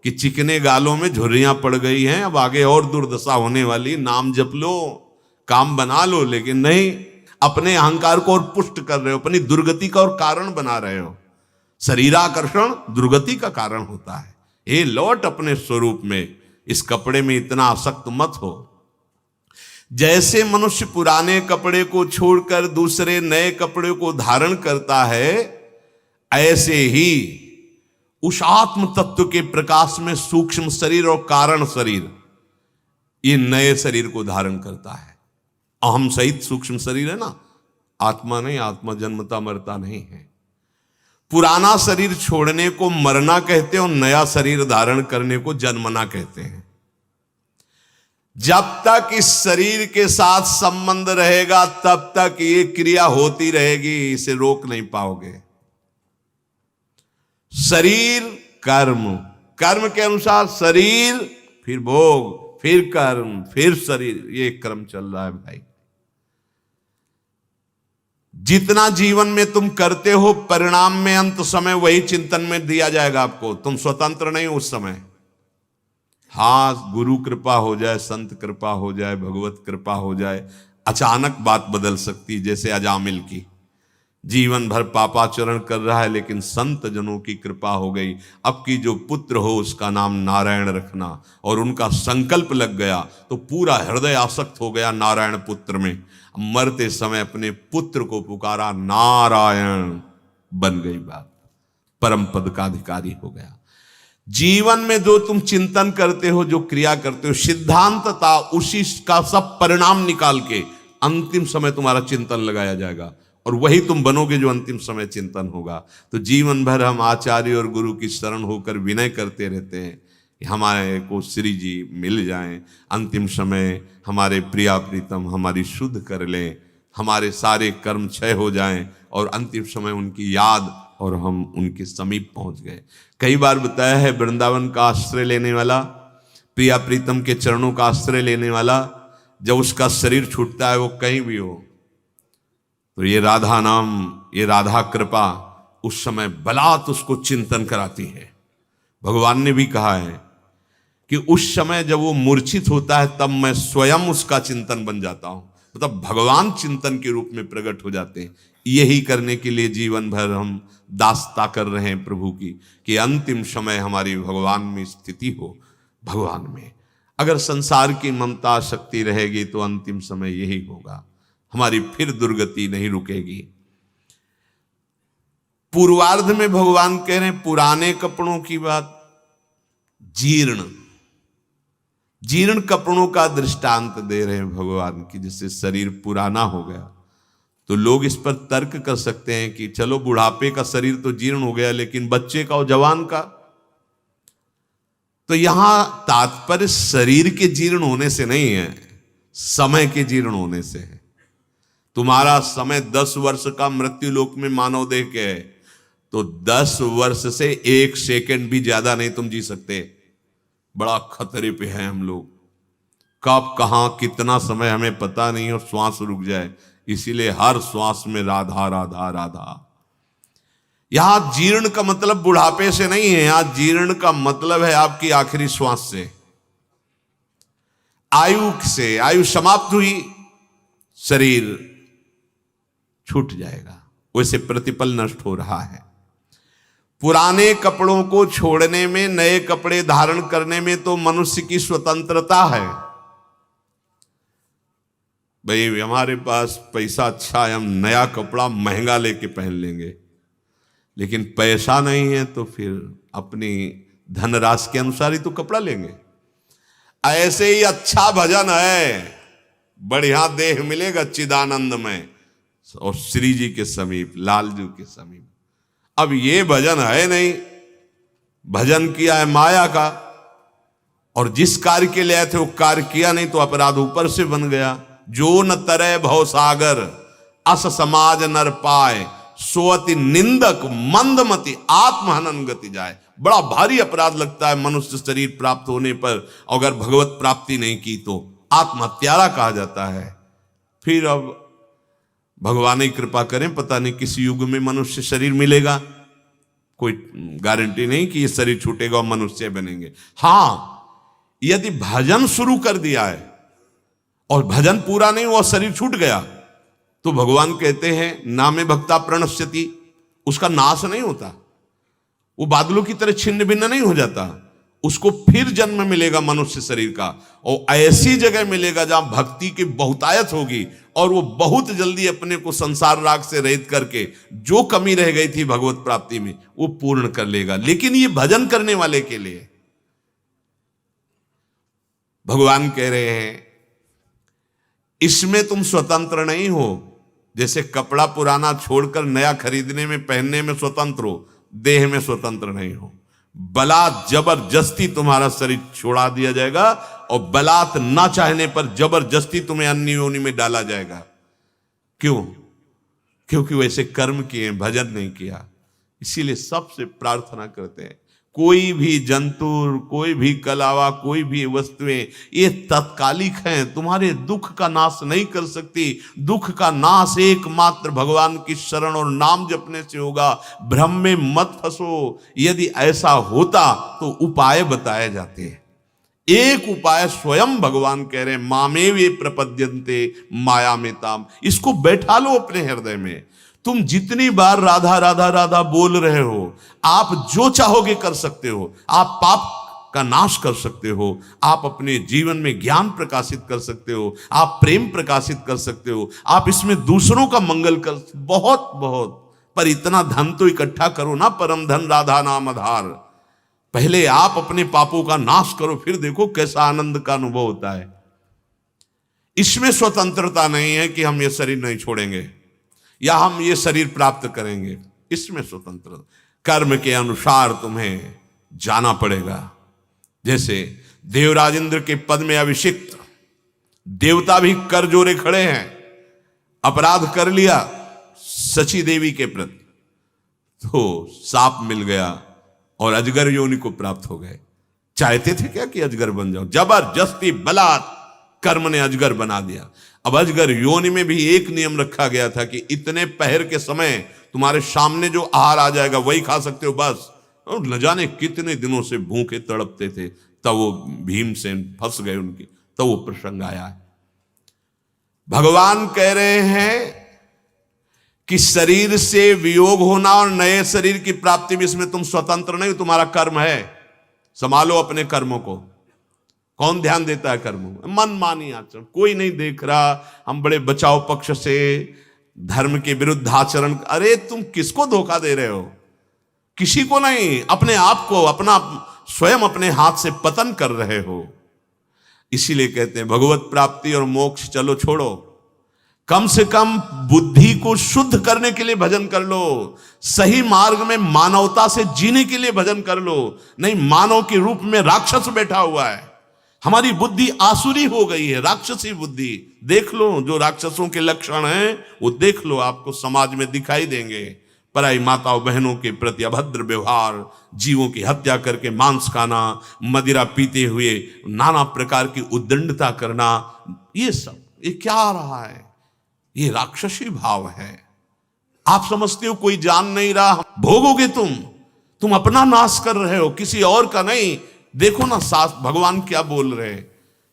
कि चिकने गालों में झुर्रियां पड़ गई हैं, अब आगे और दुर्दशा होने वाली, नाम जप लो, काम बना लो, लेकिन नहीं, अपने अहंकार को और पुष्ट कर रहे हो, अपनी दुर्गति का और कारण बना रहे हो। शरीराकर्षण दुर्गति का कारण होता है। हे लौट अपने स्वरूप में, इस कपड़े में इतना आसक्त मत हो। जैसे मनुष्य पुराने कपड़े को छोड़कर दूसरे नए कपड़े को धारण करता है, ऐसे ही उस आत्म तत्व के प्रकाश में सूक्ष्म शरीर और कारण शरीर ये नए शरीर को धारण करता है। अहम सहित सूक्ष्म शरीर है ना, आत्मा नहीं, आत्मा जन्मता मरता नहीं है। पुराना शरीर छोड़ने को मरना कहते हैं और नया शरीर धारण करने को जन्मना कहते हैं। जब तक इस शरीर के साथ संबंध रहेगा तब तक ये क्रिया होती रहेगी, इसे रोक नहीं पाओगे। शरीर कर्म, कर्म के अनुसार शरीर, फिर भोग, फिर कर्म, फिर शरीर, ये क्रम चल रहा है भाई। जितना जीवन में तुम करते हो, परिणाम में अंत समय वही चिंतन में दिया जाएगा आपको। तुम स्वतंत्र नहीं उस समय। हाँ, गुरु कृपा हो जाए, संत कृपा हो जाए, भगवत कृपा हो जाए, अचानक बात बदल सकती है। जैसे अजामिल की, जीवन भर पापाचरण कर रहा है, लेकिन संत जनों की कृपा हो गई। अब की जो पुत्र हो उसका नाम नारायण रखना, और उनका संकल्प लग गया तो पूरा हृदय आसक्त हो गया नारायण पुत्र में। मरते समय अपने पुत्र को पुकारा, नारायण, बन गई बात, परम पद का अधिकारी हो गया। जीवन में जो तुम चिंतन करते हो, जो क्रिया करते हो, सिद्धांतता उसी का सब परिणाम निकाल के अंतिम समय तुम्हारा चिंतन लगाया जाएगा, और वही तुम बनोगे जो अंतिम समय चिंतन होगा। तो जीवन भर हम आचार्य और गुरु की शरण होकर विनय करते रहते हैं, हमारे को श्री जी मिल जाएं, अंतिम समय हमारे प्रिया प्रीतम हमारी शुद्ध कर लें, हमारे सारे कर्म क्षय हो जाएं, और अंतिम समय उनकी याद और हम उनके समीप पहुंच गए। कई बार बताया है, वृंदावन का आश्रय लेने वाला, प्रिया प्रीतम के चरणों का आश्रय लेने वाला, जब उसका शरीर छूटता है, वो कहीं भी हो, तो ये राधा नाम, ये राधा कृपा उस समय बलात् उसको चिंतन कराती है। भगवान ने भी कहा है कि उस समय जब वो मूर्छित होता है, तब मैं स्वयं उसका चिंतन बन जाता हूं। मतलब भगवान चिंतन के रूप में प्रकट हो जाते हैं। यही करने के लिए जीवन भर हम दास्ता कर रहे हैं प्रभु की, कि अंतिम समय हमारी भगवान में स्थिति हो, भगवान में। अगर संसार की ममता शक्ति रहेगी तो अंतिम समय यही होगा, हमारी फिर दुर्गति नहीं रुकेगी। पूर्वार्ध में भगवान कह रहे हैं पुराने कपड़ों की बात, जीर्ण कपड़ों का दृष्टांत दे रहे हैं भगवान की। जैसे शरीर पुराना हो गया तो लोग इस पर तर्क कर सकते हैं कि चलो बुढ़ापे का शरीर तो जीर्ण हो गया, लेकिन बच्चे का और जवान का, तो यहां तात्पर्य शरीर के जीर्ण होने से नहीं है, समय के जीर्ण होने से है। तुम्हारा समय 10 वर्ष का मृत्यु लोक में मानव देह के है, तो 10 वर्ष से 1 सेकंड भी ज्यादा नहीं तुम जी सकते। बड़ा खतरे पे हैं हम लोग, कब कहां कितना समय हमें पता नहीं, और श्वास रुक जाए। इसीलिए हर श्वास में राधा राधा राधा। यहां जीर्ण का मतलब बुढ़ापे से नहीं है, यहां जीर्ण का मतलब है आपकी आखिरी श्वास से, आयु से। आयु समाप्त हुई, शरीर छूट जाएगा, वैसे प्रतिपल नष्ट हो रहा है। पुराने कपड़ों को छोड़ने में, नए कपड़े धारण करने में तो मनुष्य की स्वतंत्रता है। भाई हमारे पास पैसा अच्छा है, हम नया कपड़ा महंगा लेके पहन लेंगे, लेकिन पैसा नहीं है तो फिर अपनी धनराशि के अनुसार ही तो कपड़ा लेंगे। ऐसे ही अच्छा भजन है, बढ़िया देह मिलेगा चिदानंद में और श्री जी के समीप, लालजू के समीप। अब ये भजन है नहीं, भजन किया है माया का, और जिस कार्य के लिए आए थे वो कार्य किया नहीं, तो अपराध ऊपर से बन गया। जो न तरय भव सागर, अस समाज नर पाए, सोअति निंदक मंदमति आत्महनन गति जाए। बड़ा भारी अपराध लगता है मनुष्य शरीर प्राप्त होने पर, अगर भगवत प्राप्ति नहीं की तो आत्महत्यारा कहा जाता है। फिर अब भगवान ही कृपा करें, पता नहीं किस युग में मनुष्य शरीर मिलेगा, कोई गारंटी नहीं कि ये शरीर छूटेगा और मनुष्य बनेंगे। हां, यदि भजन शुरू कर दिया है और भजन पूरा नहीं हुआ, शरीर छूट गया, तो भगवान कहते हैं नामे भक्ता प्रणश्यति, उसका नाश नहीं होता, वो बादलों की तरह छिन्न भिन्न नहीं हो जाता, उसको फिर जन्म मिलेगा मनुष्य शरीर का, और ऐसी जगह मिलेगा जहां भक्ति की बहुतायत होगी, और वो बहुत जल्दी अपने को संसार राग से रहित करके जो कमी रह गई थी भगवत प्राप्ति में वो पूर्ण कर लेगा। लेकिन ये भजन करने वाले के लिए भगवान कह रहे हैं इसमें तुम स्वतंत्र नहीं हो। जैसे कपड़ा पुराना छोड़कर नया खरीदने में, पहनने में स्वतंत्र हो, देह में स्वतंत्र नहीं हो। बलात् जबरदस्ती तुम्हारा शरीर छोड़ा दिया जाएगा, और बलात् ना चाहने पर जबरदस्ती तुम्हें अन्य योनि में डाला जाएगा। क्यों? क्योंकि वैसे कर्म किए, भजन नहीं किया। इसीलिए सबसे प्रार्थना करते हैं, कोई भी जंतु, कोई भी कलावा, कोई भी वस्तुएं ये तत्कालिक हैं, तुम्हारे दुख का नाश नहीं कर सकती। दुख का नाश एकमात्र भगवान की शरण और नाम जपने से होगा। भ्रम में मत फंसो। यदि ऐसा होता तो उपाय बताए जाते हैं। एक उपाय स्वयं भगवान कह रहे हैं, मामे वे प्रपद्यन्ते माया में ताम। इसको बैठा लो अपने हृदय में। तुम जितनी बार राधा राधा राधा बोल रहे हो, आप जो चाहोगे कर सकते हो। आप पाप का नाश कर सकते हो, आप अपने जीवन में ज्ञान प्रकाशित कर सकते हो, आप प्रेम प्रकाशित कर सकते हो, आप इसमें दूसरों का मंगल कर, बहुत बहुत। पर इतना धन तो इकट्ठा करो ना, परम धन राधा नाम आधार। पहले आप अपने पापों का नाश करो, फिर देखो कैसा आनंद का अनुभव होता है। इसमें स्वतंत्रता नहीं है कि हम ये शरीर नहीं छोड़ेंगे या हम ये शरीर प्राप्त करेंगे। इसमें स्वतंत्र, कर्म के अनुसार तुम्हें जाना पड़ेगा। जैसे देवराजेंद्र के पद में अभिषिक्त देवता भी कर जोड़े खड़े हैं, अपराध कर लिया सची देवी के प्रति, तो साप मिल गया और अजगर योनि को प्राप्त हो गए। चाहते थे क्या कि अजगर बन जाओ? जबरदस्ती बलात् कर्म ने अजगर बना दिया। अब अजगर योनि में भी एक नियम रखा गया था कि इतने पहर के समय तुम्हारे सामने जो आहार आ जाएगा वही खा सकते हो, बस। और न जाने कितने दिनों से भूखे तड़पते थे, तब वो भीमसेन फंस गए उनकी, तब वो प्रसंग आया है। भगवान कह रहे हैं कि शरीर से वियोग होना और नए शरीर की प्राप्ति में, इसमें तुम स्वतंत्र नहीं, तुम्हारा कर्म है। संभालो अपने कर्मों को। कौन ध्यान देता है कर्मों में? मनमानी आचरण, कोई नहीं देख रहा। हम बड़े बचाव पक्ष से धर्म के विरुद्ध आचरण। अरे तुम किसको धोखा दे रहे हो? किसी को नहीं, अपने आप को, अपना स्वयं अपने हाथ से पतन कर रहे हो। इसीलिए कहते हैं भगवत प्राप्ति और मोक्ष चलो छोड़ो, कम से कम बुद्धि को शुद्ध करने के लिए भजन कर लो। सही मार्ग में मानवता से जीने के लिए भजन कर लो। नहीं, मानव के रूप में राक्षस बैठा हुआ है। हमारी बुद्धि आसुरी हो गई है, राक्षसी बुद्धि। देख लो जो राक्षसों के लक्षण हैं वो देख लो, आपको समाज में दिखाई देंगे। पराई माताओं बहनों के प्रति अभद्र व्यवहार, जीवों की हत्या करके मांस खाना, मदिरा पीते हुए नाना प्रकार की उद्दंडता करना, ये सब ये क्या रहा है? ये राक्षसी भाव है। आप समझते हो कोई जान नहीं रहा, भोगोगे तुम अपना नाश कर रहे हो, किसी और का नहीं। देखो ना भगवान क्या बोल रहे हैं,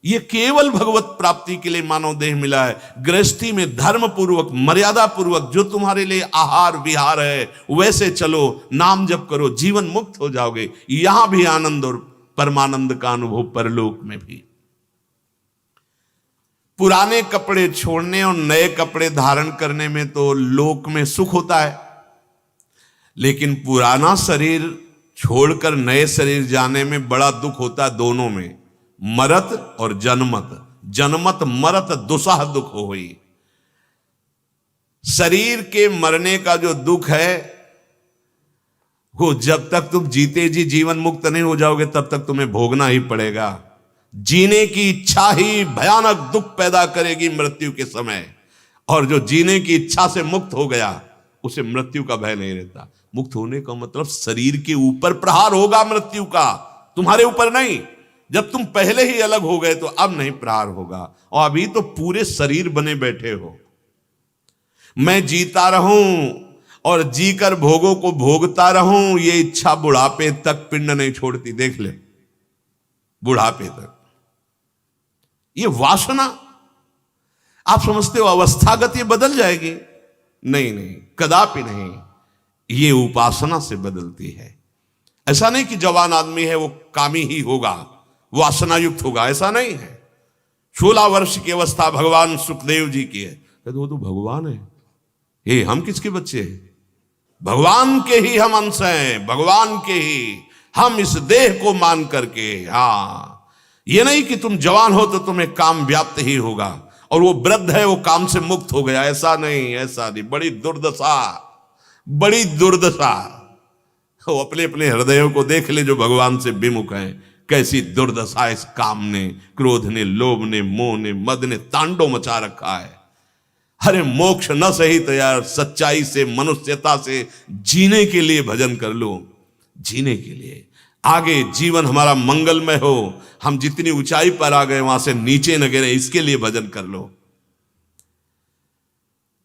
ये केवल भगवत प्राप्ति के लिए मानव देह मिला है। गृहस्थी में धर्म पूर्वक, मर्यादा पूर्वक जो तुम्हारे लिए आहार विहार है वैसे चलो, नाम जप करो, जीवन मुक्त हो जाओगे। यहां भी आनंद और परमानंद का अनुभव परलोक में भी। पुराने कपड़े छोड़ने और नए कपड़े धारण करने में तो लोक में सुख होता है, लेकिन पुराना शरीर छोड़कर नए शरीर जाने में बड़ा दुख होता है। दोनों में, मरत और जन्मत। जन्मत मरत दुसह दुख होई। शरीर के मरने का जो दुख है वो जब तक तुम जीते जी जीवन मुक्त नहीं हो जाओगे तब तक तुम्हें भोगना ही पड़ेगा। जीने की इच्छा ही भयानक दुख पैदा करेगी मृत्यु के समय, और जो जीने की इच्छा से मुक्त हो गया उसे मृत्यु का भय नहीं रहता। मुक्त होने का मतलब शरीर के ऊपर प्रहार होगा मृत्यु का, तुम्हारे ऊपर नहीं। जब तुम पहले ही अलग हो गए तो अब नहीं प्रहार होगा, और अभी तो पूरे शरीर बने बैठे हो। मैं जीता रहूं और जीकर भोगों को भोगता रहूं, ये इच्छा बुढ़ापे तक पिंड नहीं छोड़ती। देख ले, बुढ़ापे तक ये वासना। आप समझते हो अवस्थागत ये बदल जाएगी? नहीं नहीं, कदापि नहीं। ये उपासना से बदलती है। ऐसा नहीं कि जवान आदमी है वो कामी ही होगा, वासना युक्त होगा, ऐसा नहीं है। 16 वर्ष की अवस्था भगवान सुखदेव जी की है, कहते वो तो भगवान है। ये हम किसके बच्चे हैं? भगवान के ही हम अंश हैं, भगवान के ही। हम इस देह को मान करके, हाँ, ये नहीं कि तुम जवान हो तो तुम्हें काम व्याप्त ही होगा और वो वृद्ध है वो काम से मुक्त हो गया, ऐसा नहीं, ऐसा नहीं। बड़ी दुर्दशा, बड़ी दुर्दशा। वो अपने अपने हृदयों को देख ले जो भगवान से विमुख हैं, कैसी दुर्दशा इस काम ने, क्रोध ने, लोभ ने, मोह ने, मद ने तांडव मचा रखा है। अरे मोक्ष न सही तो यार सच्चाई से, मनुष्यता से जीने के लिए भजन कर लो, जीने के लिए, आगे जीवन हमारा मंगलमय हो, हम जितनी ऊंचाई पर आ गए वहां से नीचे न गिरे, इसके लिए भजन कर लो।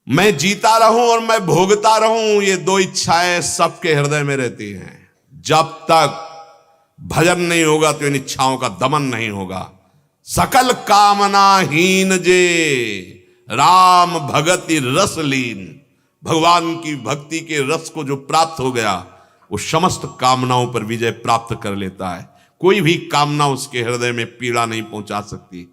मैं जीता रहूं और मैं भोगता रहूं, ये दो इच्छाएं सबके हृदय में रहती हैं। जब तक भजन नहीं होगा तो इन इच्छाओं का दमन नहीं होगा। सकल कामनाहीन जे राम भगति रस लीन, भगवान की भक्ति के रस को जो प्राप्त हो गया वो समस्त कामनाओं पर विजय प्राप्त कर लेता है। कोई भी कामना उसके हृदय में पीड़ा नहीं पहुंचा सकती।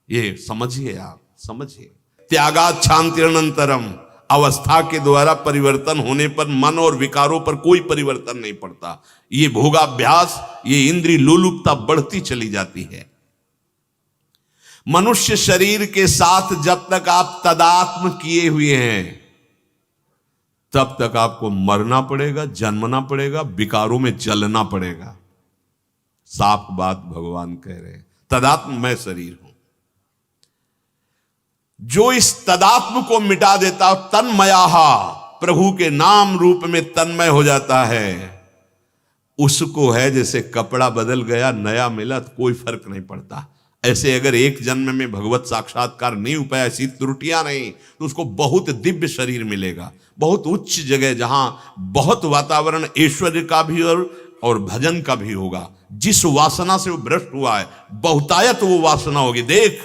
ये समझिए, आप समझिए। त्यागात शांतिरनंतरम, अवस्था के द्वारा परिवर्तन होने पर मन और विकारों पर कोई परिवर्तन नहीं पड़ता। ये भोगाभ्यास, ये इंद्रिय लोलुपता बढ़ती चली जाती है। मनुष्य शरीर के साथ जब तक आप तदात्म किए हुए हैं तब तक आपको मरना पड़ेगा, जन्मना पड़ेगा, विकारों में जलना पड़ेगा। साफ बात भगवान कह रहे हैं। तदात्म मैं शरीर हूं। जो इस तदात्म को मिटा देता, तन्मयाहा, प्रभु के नाम रूप में तन्मय हो जाता है, उसको है जैसे कपड़ा बदल गया नया मिला तो कोई फर्क नहीं पड़ता। ऐसे अगर एक जन्म में भगवत साक्षात्कार नहीं हो पाया, ऐसी त्रुटियां नहीं, तो उसको बहुत दिव्य शरीर मिलेगा, बहुत उच्च जगह, जहां बहुत वातावरण ऐश्वर्य का भी और भजन का भी होगा। जिस वासना से वो भ्रष्ट हुआ है, बहुतायत वो वासना होगी, देख,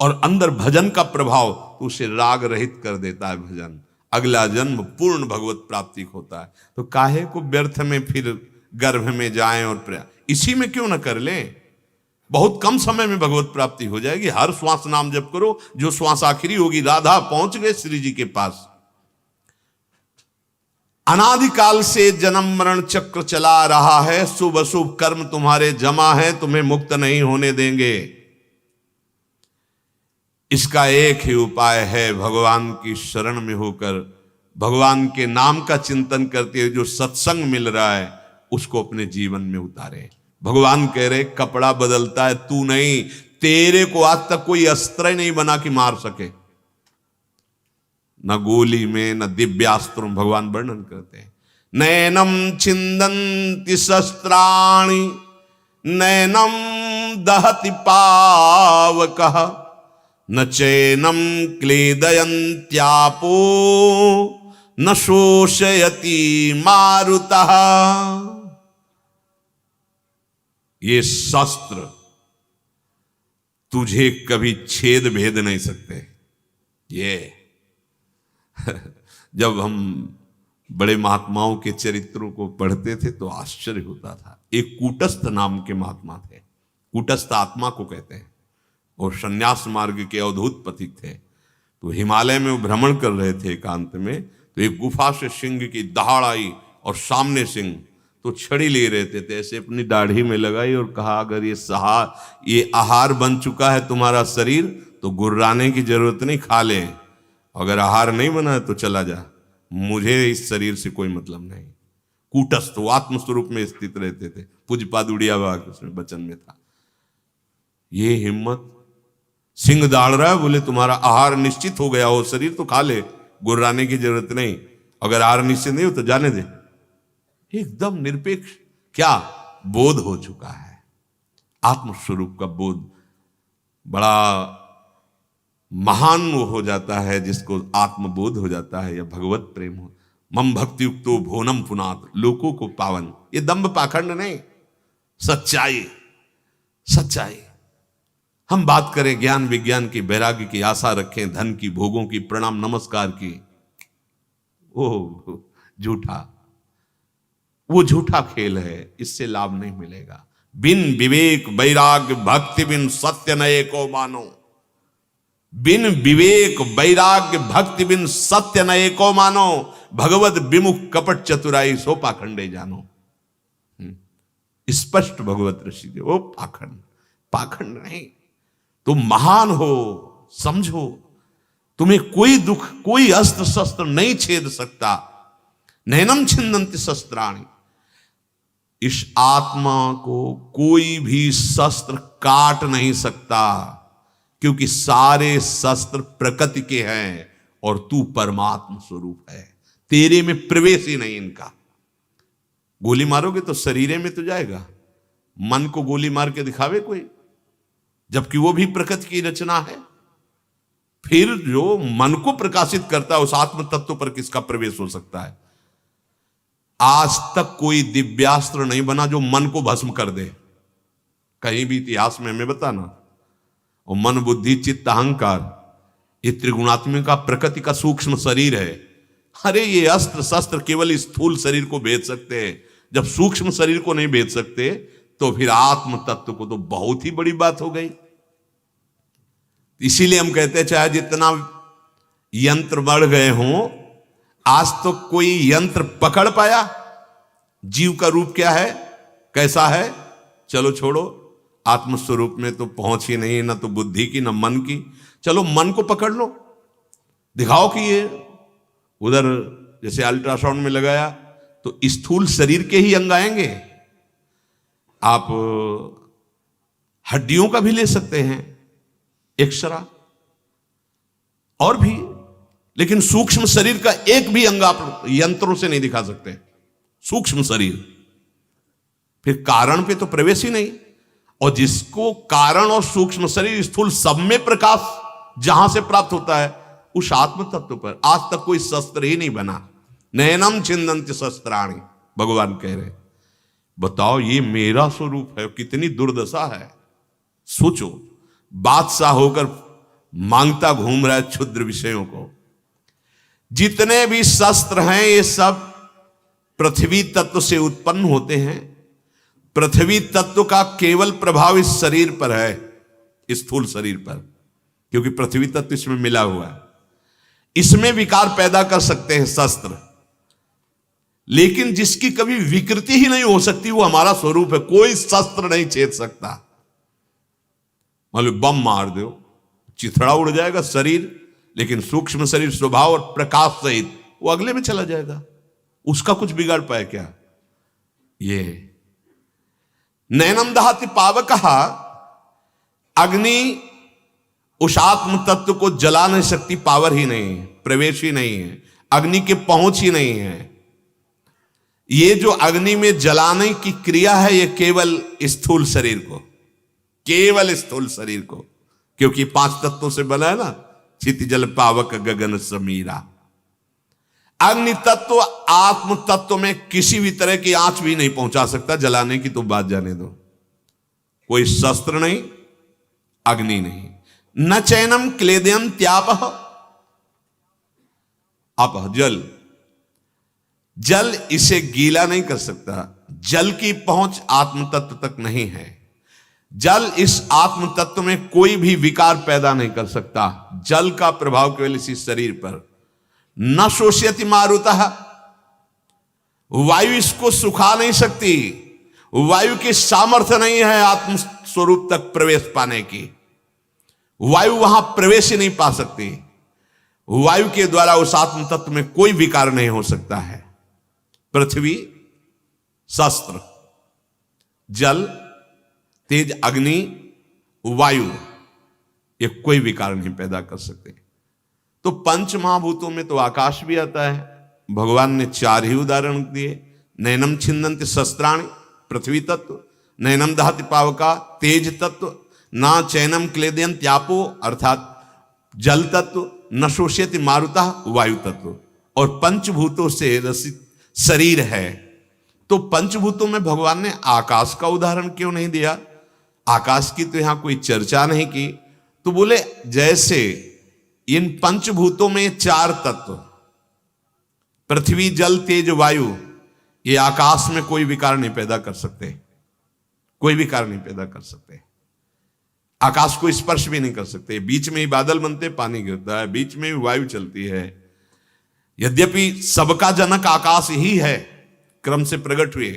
और अंदर भजन का प्रभाव तो उसे राग रहित कर देता है भजन। अगला जन्म पूर्ण भगवत प्राप्ति होता है। तो काहे को व्यर्थ में फिर गर्भ में जाएं और प्रयास, इसी में क्यों न कर लें? बहुत कम समय में भगवत प्राप्ति हो जाएगी। हर श्वास नाम जप करो, जो श्वास आखिरी होगी राधा पहुंच गए श्री जी के पास। अनादिकाल से जन्म मरण चक्र चला रहा है, शुभ अशुभ कर्म तुम्हारे जमा है, तुम्हें मुक्त नहीं होने देंगे। इसका एक ही उपाय है, भगवान की शरण में होकर भगवान के नाम का चिंतन करते हुए जो सत्संग मिल रहा है उसको अपने जीवन में उतारे। भगवान कह रहे कपड़ा बदलता है, तू नहीं। तेरे को आज तक कोई अस्त्र नहीं बना कि मार सके, न गोली में न दिव्यास्त्र में। भगवान वर्णन करते हैं, नैनम छिंदन्ति शस्त्राणि नैनम दहति पावकः न चैनम क्लेदयन्त्यापो न शोषयति मारुतः। ये शस्त्र तुझे कभी छेद भेद नहीं सकते। ये जब हम बड़े महात्माओं के चरित्रों को पढ़ते थे तो आश्चर्य होता था। एक कूटस्थ नाम के महात्मा थे, कूटस्थ आत्मा को कहते हैं, और संन्यास मार्ग के अवधूत पथिक थे। तो हिमालय में वो भ्रमण कर रहे थे एकांत में, तो एक गुफा से सिंह की दहाड़ आई और सामने सिंह तो छड़ी ले रहे थे, ऐसे अपनी दाढ़ी में लगाई और कहा, अगर ये आहार बन चुका है तुम्हारा शरीर तो गुर्राने की जरूरत नहीं, खा ले। अगर आहार नहीं बना है तो चला जा, मुझे इस शरीर से कोई मतलब नहीं। कूटस्थ, वो आत्मस्वरूप में स्थित रहते थे। पूज्यपाद उड़िया बाबा उसमें वचन में था। ये हिम्मत, सिंह दाड़ रहा है, बोले तुम्हारा आहार निश्चित हो गया हो, शरीर तो खा ले, गुर्राने की जरूरत नहीं। अगर आहार निश्चित नहीं हो तो जाने दे। एकदम निरपेक्ष, क्या बोध हो चुका है, आत्मस्वरूप का बोध। बड़ा महान वो हो जाता है जिसको आत्मबोध हो जाता है या भगवत प्रेम हो। मम भक्ति युक्तो भोनम पुनात, लोकों को पावन। ये दंभ पाखंड नहीं, सच्चाई, सच्चाई। हम बात करें ज्ञान विज्ञान की, वैराग्य की, आशा रखें धन की, भोगों की, प्रणाम नमस्कार की, वो झूठा, वो झूठा खेल है, इससे लाभ नहीं मिलेगा। बिन विवेक वैराग्य भक्ति बिन सत्य नये को मानो, बिन विवेक वैराग्य भक्ति बिन सत्य नये को मानो, भगवत विमुख कपट चतुराई सो पाखंडे जानो। स्पष्ट भगवत ऋषि के, वो पाखंड, पाखंड नहीं। तुम महान हो, समझो, तुम्हें कोई दुख, कोई अस्त्र शस्त्र नहीं छेद सकता। नैनम छिन्दन्ति शस्त्राणि, इस आत्मा को कोई भी शस्त्र काट नहीं सकता, क्योंकि सारे शस्त्र प्रकृति के हैं और तू परमात्मा स्वरूप है, तेरे में प्रवेश ही नहीं इनका। गोली मारोगे तो शरीरे में तो जाएगा, मन को गोली मार के दिखावे कोई, जबकि वो भी प्रकृति की रचना है। फिर जो मन को प्रकाशित करता है उस आत्म तत्व पर किसका प्रवेश हो सकता है? आज तक कोई दिव्यास्त्र नहीं बना जो मन को भस्म कर दे, कहीं भी इतिहास में हमें बताना। और मन बुद्धि चित्त अहंकार, ये त्रिगुणात्मिका प्रकृति का सूक्ष्म शरीर है। अरे ये अस्त्र शस्त्र केवल स्थूल शरीर को भेद सकते हैं, जब सूक्ष्म शरीर को नहीं भेद सकते तो फिर आत्म तत्व को तो बहुत ही बड़ी बात हो गई। इसीलिए हम कहते हैं चाहे जितना यंत्र बढ़ गए हों, आज तो कोई यंत्र पकड़ पाया जीव का रूप क्या है, कैसा है? चलो छोड़ो, आत्मस्वरूप में तो पहुंच ही नहीं, ना तो बुद्धि की ना मन की। चलो मन को पकड़ लो, दिखाओ कि ये उधर जैसे अल्ट्रासाउंड में लगाया तो स्थूल शरीर के ही अंग आएंगे। आप हड्डियों का भी ले सकते हैं एक्सरा और भी, लेकिन सूक्ष्म शरीर का एक भी अंग आप यंत्रों से नहीं दिखा सकते। सूक्ष्म शरीर, फिर कारण पे तो प्रवेश ही नहीं। और जिसको कारण और सूक्ष्म शरीर स्थूल सब में प्रकाश जहां से प्राप्त होता है, उस आत्म तत्व पर आज तक कोई शस्त्र ही नहीं बना। नैनम छिन्दन्ति शस्त्राणि, भगवान कह रहे। बताओ ये मेरा स्वरूप है, कितनी दुर्दशा है। सोचो, बादशाह होकर मांगता घूम रहा है क्षुद्र विषयों को। जितने भी शस्त्र हैं ये सब पृथ्वी तत्व से उत्पन्न होते हैं। पृथ्वी तत्व का केवल प्रभाव इस शरीर पर है, स्थूल शरीर पर, क्योंकि पृथ्वी तत्व इसमें मिला हुआ है। इसमें विकार पैदा कर सकते हैं शस्त्र, लेकिन जिसकी कभी विकृति ही नहीं हो सकती वो हमारा स्वरूप है, कोई शस्त्र नहीं छेद सकता। मान लो बम मार दो, चिथड़ा उड़ जाएगा शरीर, लेकिन सूक्ष्म शरीर स्वभाव और प्रकाश सहित वो अगले में चला जाएगा। उसका कुछ बिगाड़ पाए क्या? ये नैनम दहाति पावकः, अग्नि उस आत्म तत्व को जला नहीं सकती, पावर ही नहीं है, प्रवेश ही नहीं है, अग्नि के पहुंच ही नहीं है। ये जो अग्नि में जलाने की क्रिया है ये केवल स्थूल शरीर को, केवल स्थूल शरीर को, क्योंकि 5 तत्वों से बना है ना, क्षिति जल पावक गगन समीरा। अग्नि तत्व आत्म तत्व में किसी भी तरह की आंच भी नहीं पहुंचा सकता, जलाने की तो बात जाने दो। कोई शस्त्र नहीं, अग्नि नहीं। न चैनम क्लेदयम त्यापः, अपः जल, जल इसे गीला नहीं कर सकता। जल की पहुंच आत्म तत्व तक नहीं है। जल इस आत्म तत्व में कोई भी विकार पैदा नहीं कर सकता। जल का प्रभाव केवल इसी शरीर पर। न शोष्यति मारुतः, वायु इसको सुखा नहीं सकती। वायु की सामर्थ्य नहीं है आत्म स्वरूप तक प्रवेश पाने की। वायु वहां प्रवेश ही नहीं पा सकती। वायु के द्वारा उस आत्म तत्व में कोई विकार नहीं हो सकता है। पृथ्वी, शस्त्र, जल, तेज, अग्नि, वायु, ये कोई विकार नहीं पैदा कर सकते। तो पंच महाभूतों में तो आकाश भी आता है। भगवान ने 4 ही उदाहरण दिए। नैनम छिन्दन्ति शस्त्राणि, पृथ्वी तत्व, नैनम दहति पावका, तेज तत्व, ना चैनम क्लेदयम त्यापो अर्थात जल तत्व, न शोष्यति मारुतः, वायु तत्व। और पंचभूतों से रचित शरीर है। तो पंचभूतों में भगवान ने आकाश का उदाहरण क्यों नहीं दिया? आकाश की तो यहां कोई चर्चा नहीं की। तो बोले जैसे इन पंचभूतों में चार तत्व, पृथ्वी जल तेज वायु, ये आकाश में कोई विकार नहीं पैदा कर सकते, कोई विकार नहीं पैदा कर सकते, आकाश को स्पर्श भी नहीं कर सकते। बीच में ही बादल बनते, पानी गिरता है, बीच में ही वायु चलती है। यद्यपि सबका जनक आकाश ही है, क्रम से प्रकट हुए,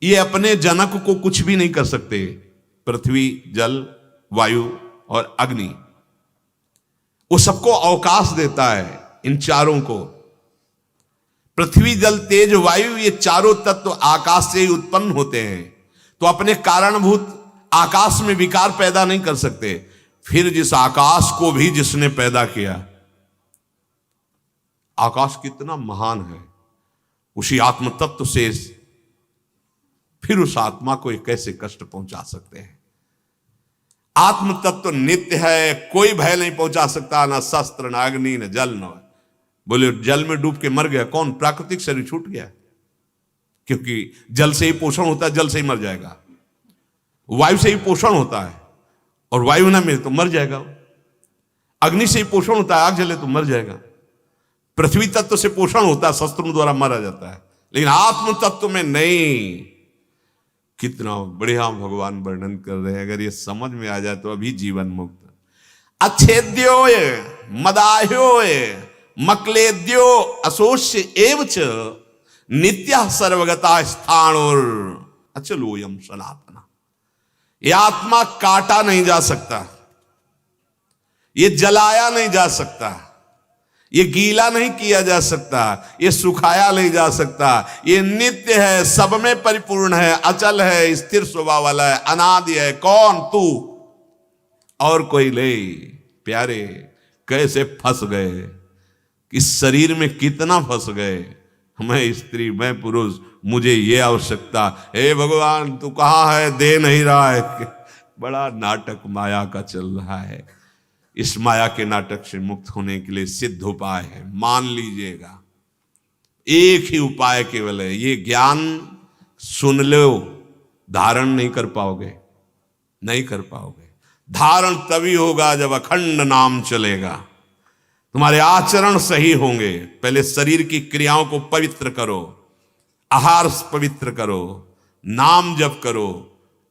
ये अपने जनक को कुछ भी नहीं कर सकते। पृथ्वी जल वायु और अग्नि, वो सबको अवकाश देता है इन चारों को। पृथ्वी जल तेज वायु, ये चारों तत्व आकाश से ही उत्पन्न होते हैं, तो अपने कारणभूत आकाश में विकार पैदा नहीं कर सकते। फिर जिस आकाश को भी जिसने पैदा किया, आकाश कितना महान है, उसी आत्म तत्व से फिर उस आत्मा को कैसे कष्ट पहुंचा सकते हैं? आत्म तत्व नित्य है, कोई भय नहीं पहुंचा सकता, ना शस्त्र ना अग्नि न जल न। बोले जल में डूब के मर गया कौन? प्राकृतिक शरीर छूट गया, क्योंकि जल से ही पोषण होता है, जल से ही मर जाएगा। वायु से ही पोषण होता है, और वायु ना मिले तो मर जाएगा। अग्नि से ही पोषण होता है, आग जले तो मर जाएगा। पृथ्वी तत्व से पोषण होता है, शस्त्रों द्वारा मारा जाता है, लेकिन आत्म तत्व में नहीं। कितना बढ़िया भगवान वर्णन कर रहे हैं, अगर ये समझ में आ जाए तो अभी जीवन मुक्त। अच्छेद्योय मदाह्योय मक्लेद्यो अशोष्य एवच नित्य सर्वगता स्थाणुर अचलोयम सनातना। ये आत्मा काटा नहीं जा सकता, ये जलाया नहीं जा सकता, ये गीला नहीं किया जा सकता, ये सुखाया नहीं जा सकता। ये नित्य है, सब में परिपूर्ण है, अचल है, स्थिर स्वभाव वाला है, अनादि है। कौन? तू और कोई नहीं। प्यारे कैसे फंस गए इस शरीर में, कितना फंस गए। मैं स्त्री, मैं पुरुष, मुझे ये आवश्यकता। हे भगवान तू कहाँ है? दे नहीं रहा है। बड़ा नाटक माया का चल रहा है। इस माया के नाटक से मुक्त होने के लिए सिद्ध उपाय है, मान लीजिएगा। एक ही उपाय केवल है, ये ज्ञान सुन लो, धारण नहीं कर पाओगे, नहीं कर पाओगे। धारण तभी होगा जब अखंड नाम चलेगा, तुम्हारे आचरण सही होंगे। पहले शरीर की क्रियाओं को पवित्र करो, आहार पवित्र करो, नाम जप करो,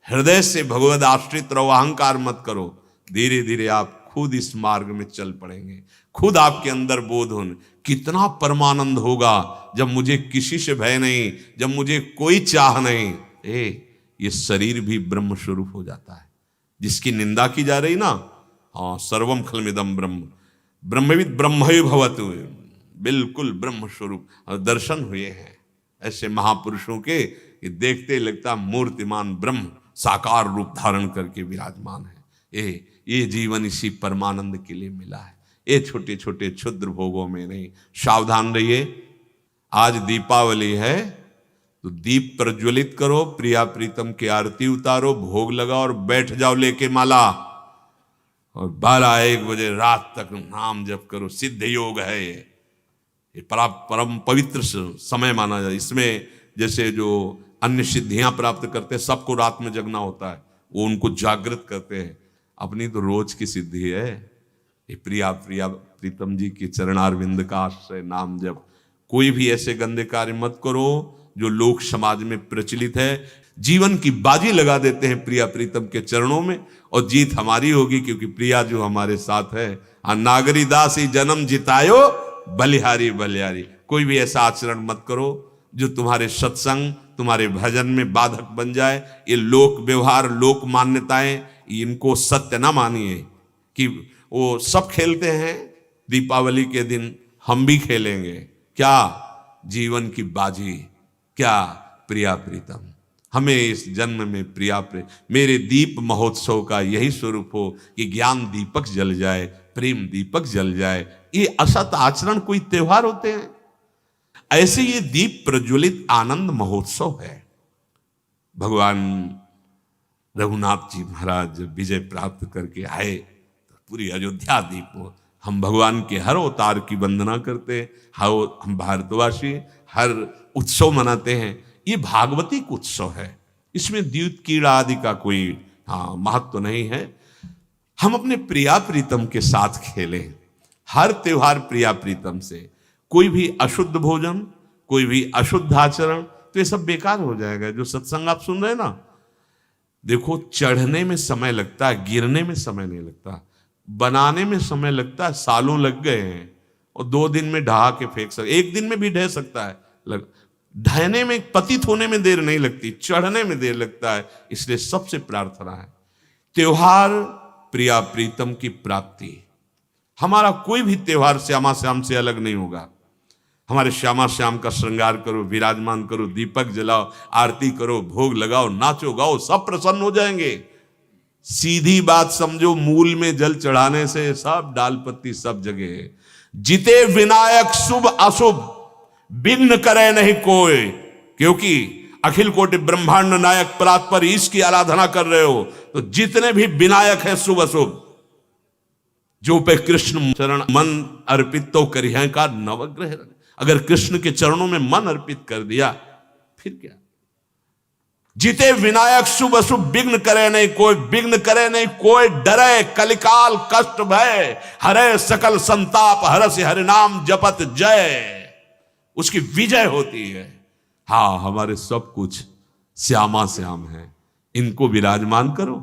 हृदय से भगवद आश्रित रहो, अहंकार मत करो। धीरे धीरे आप खुद इस मार्ग में चल पड़ेंगे, खुद आपके अंदर बोध हो। कितना परमानंद होगा जब मुझे किसी से भय नहीं, जब मुझे कोई चाह नहीं। ये शरीर भी ब्रह्म स्वरूप हो जाता है। जिसकी निंदा की जा रही ना, हाँ, सर्वम खलमिदम ब्रह्म, ब्रह्मविद ब्रह्मयो भवतु, बिल्कुल ब्रह्म स्वरूप दर्शन हुए हैं ऐसे महापुरुषों के। ये देखते लगता मूर्तिमान ब्रह्म साकार रूप धारण करके विराजमान है। ये जीवन इसी परमानंद के लिए मिला है, ये छोटे छोटे क्षुद्र भोगों में नहीं। सावधान रहिए। आज दीपावली है तो दीप प्रज्वलित करो, प्रिया प्रीतम की आरती उतारो, भोग लगाओ और बैठ जाओ लेके माला, और 12-1 बजे रात तक नाम जप करो। सिद्ध योग है ये परम पवित्र समय माना जाए। इसमें जैसे जो अन्य सिद्धियां प्राप्त करते हैं, सबको रात में जगना होता है, वो उनको जागृत करते हैं। अपनी तो रोज की सिद्धि है। ये प्रिया प्रीतम जी की चरणारविंद का आश्रय नाम जप। कोई भी ऐसे गंदे कार्य मत करो जो लोक समाज में प्रचलित है। जीवन की बाजी लगा देते हैं प्रिया प्रीतम के चरणों में, और जीत हमारी होगी, क्योंकि प्रिया जो हमारे साथ है। नागरी दास ही जन्म जितायो, बलिहारी बलिहारी। कोई भी ऐसा आचरण मत करो जो तुम्हारे सत्संग, तुम्हारे भजन में बाधक बन जाए। ये लोक व्यवहार, लोक मान्यताएं, इनको सत्य ना मानिए कि वो सब खेलते हैं, दीपावली के दिन हम भी खेलेंगे। क्या जीवन की बाजी, क्या प्रिया प्रीतम। हमें इस जन्म में प्रिया मेरे दीप महोत्सव का यही स्वरूप हो कि ज्ञान दीपक जल जाए, प्रेम दीपक जल जाए। ये असत आचरण कोई त्योहार होते हैं? ऐसे ये दीप प्रज्वलित आनंद महोत्सव है। भगवान रघुनाथ जी महाराज जब विजय प्राप्त करके आए तो पूरी अयोध्या दीप हम भगवान के हर अवतार की वंदना करते हैं, हम भारतवासी हर उत्सव मनाते हैं। ये भागवतिक उत्सव है, इसमें द्यूत कीड़ा आदि का कोई महत्व नहीं है। हम अपने प्रिया प्रीतम के साथ खेलें, हर त्योहार प्रिया प्रीतम से। कोई भी अशुद्ध भोजन, कोई भी अशुद्ध आचरण, तो ये सब बेकार हो जाएगा। जो सत्संग आप सुन रहे हैं ना, देखो चढ़ने में समय लगता है, गिरने में समय नहीं लगता। बनाने में समय लगता है, सालों लग गए हैं, और 2 दिन में ढहा के फेंक सकते, 1 दिन में भी ढह सकता है। ढहने में, पतित होने में देर नहीं लगती, चढ़ने में देर लगता है। इसलिए सबसे प्रार्थना है, त्योहार प्रिया प्रीतम की प्राप्ति। हमारा कोई भी त्योहार श्यामा श्याम से अलग नहीं होगा। हमारे श्यामा श्याम का श्रृंगार करो, विराजमान करो, दीपक जलाओ, आरती करो, भोग लगाओ, नाचो गाओ, सब प्रसन्न हो जाएंगे। सीधी बात समझो, मूल में जल चढ़ाने से सब डाल पत्ती सब जगह है। जिते विनायक शुभ अशुभ विघ्न करे नहीं कोई, क्योंकि अखिल कोटि ब्रह्मांड नायक परात्पर ईश की आराधना कर रहे हो, तो जितने भी विनायक है शुभ अशुभ, जो पे कृष्ण चरण मन अर्पित तो करिह का नवग्रह। अगर कृष्ण के चरणों में मन अर्पित कर दिया, फिर क्या। जिते विनायक शुभ अशुभ विघ्न करे नहीं कोई, विघ्न करे नहीं कोई, डरे कलिकाल कष्ट भय, हरे सकल संताप, हरस हरि नाम जपत जय। उसकी विजय होती है। हाँ, हमारे सब कुछ श्यामा श्याम है, इनको विराजमान करो,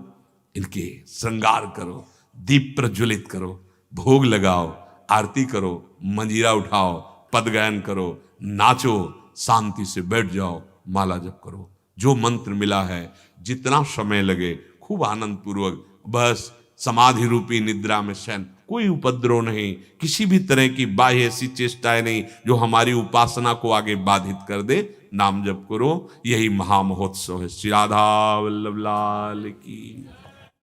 इनके श्रृंगार करो, दीप प्रज्वलित करो, भोग लगाओ, आरती करो, मंजीरा उठाओ, पद गायन करो, नाचो, शांति से बैठ जाओ, माला जप करो। जो मंत्र मिला है, जितना समय लगे खूब आनंद पूर्वक, बस समाधि रूपी निद्रा में शयन, कोई उपद्रव नहीं, किसी भी तरह की बाह्य ऐसी चेष्टाएं नहीं जो हमारी उपासना को आगे बाधित कर दे। नाम जप करो, यही महामहोत्सव है। श्री राधा वल्लभ लाल की।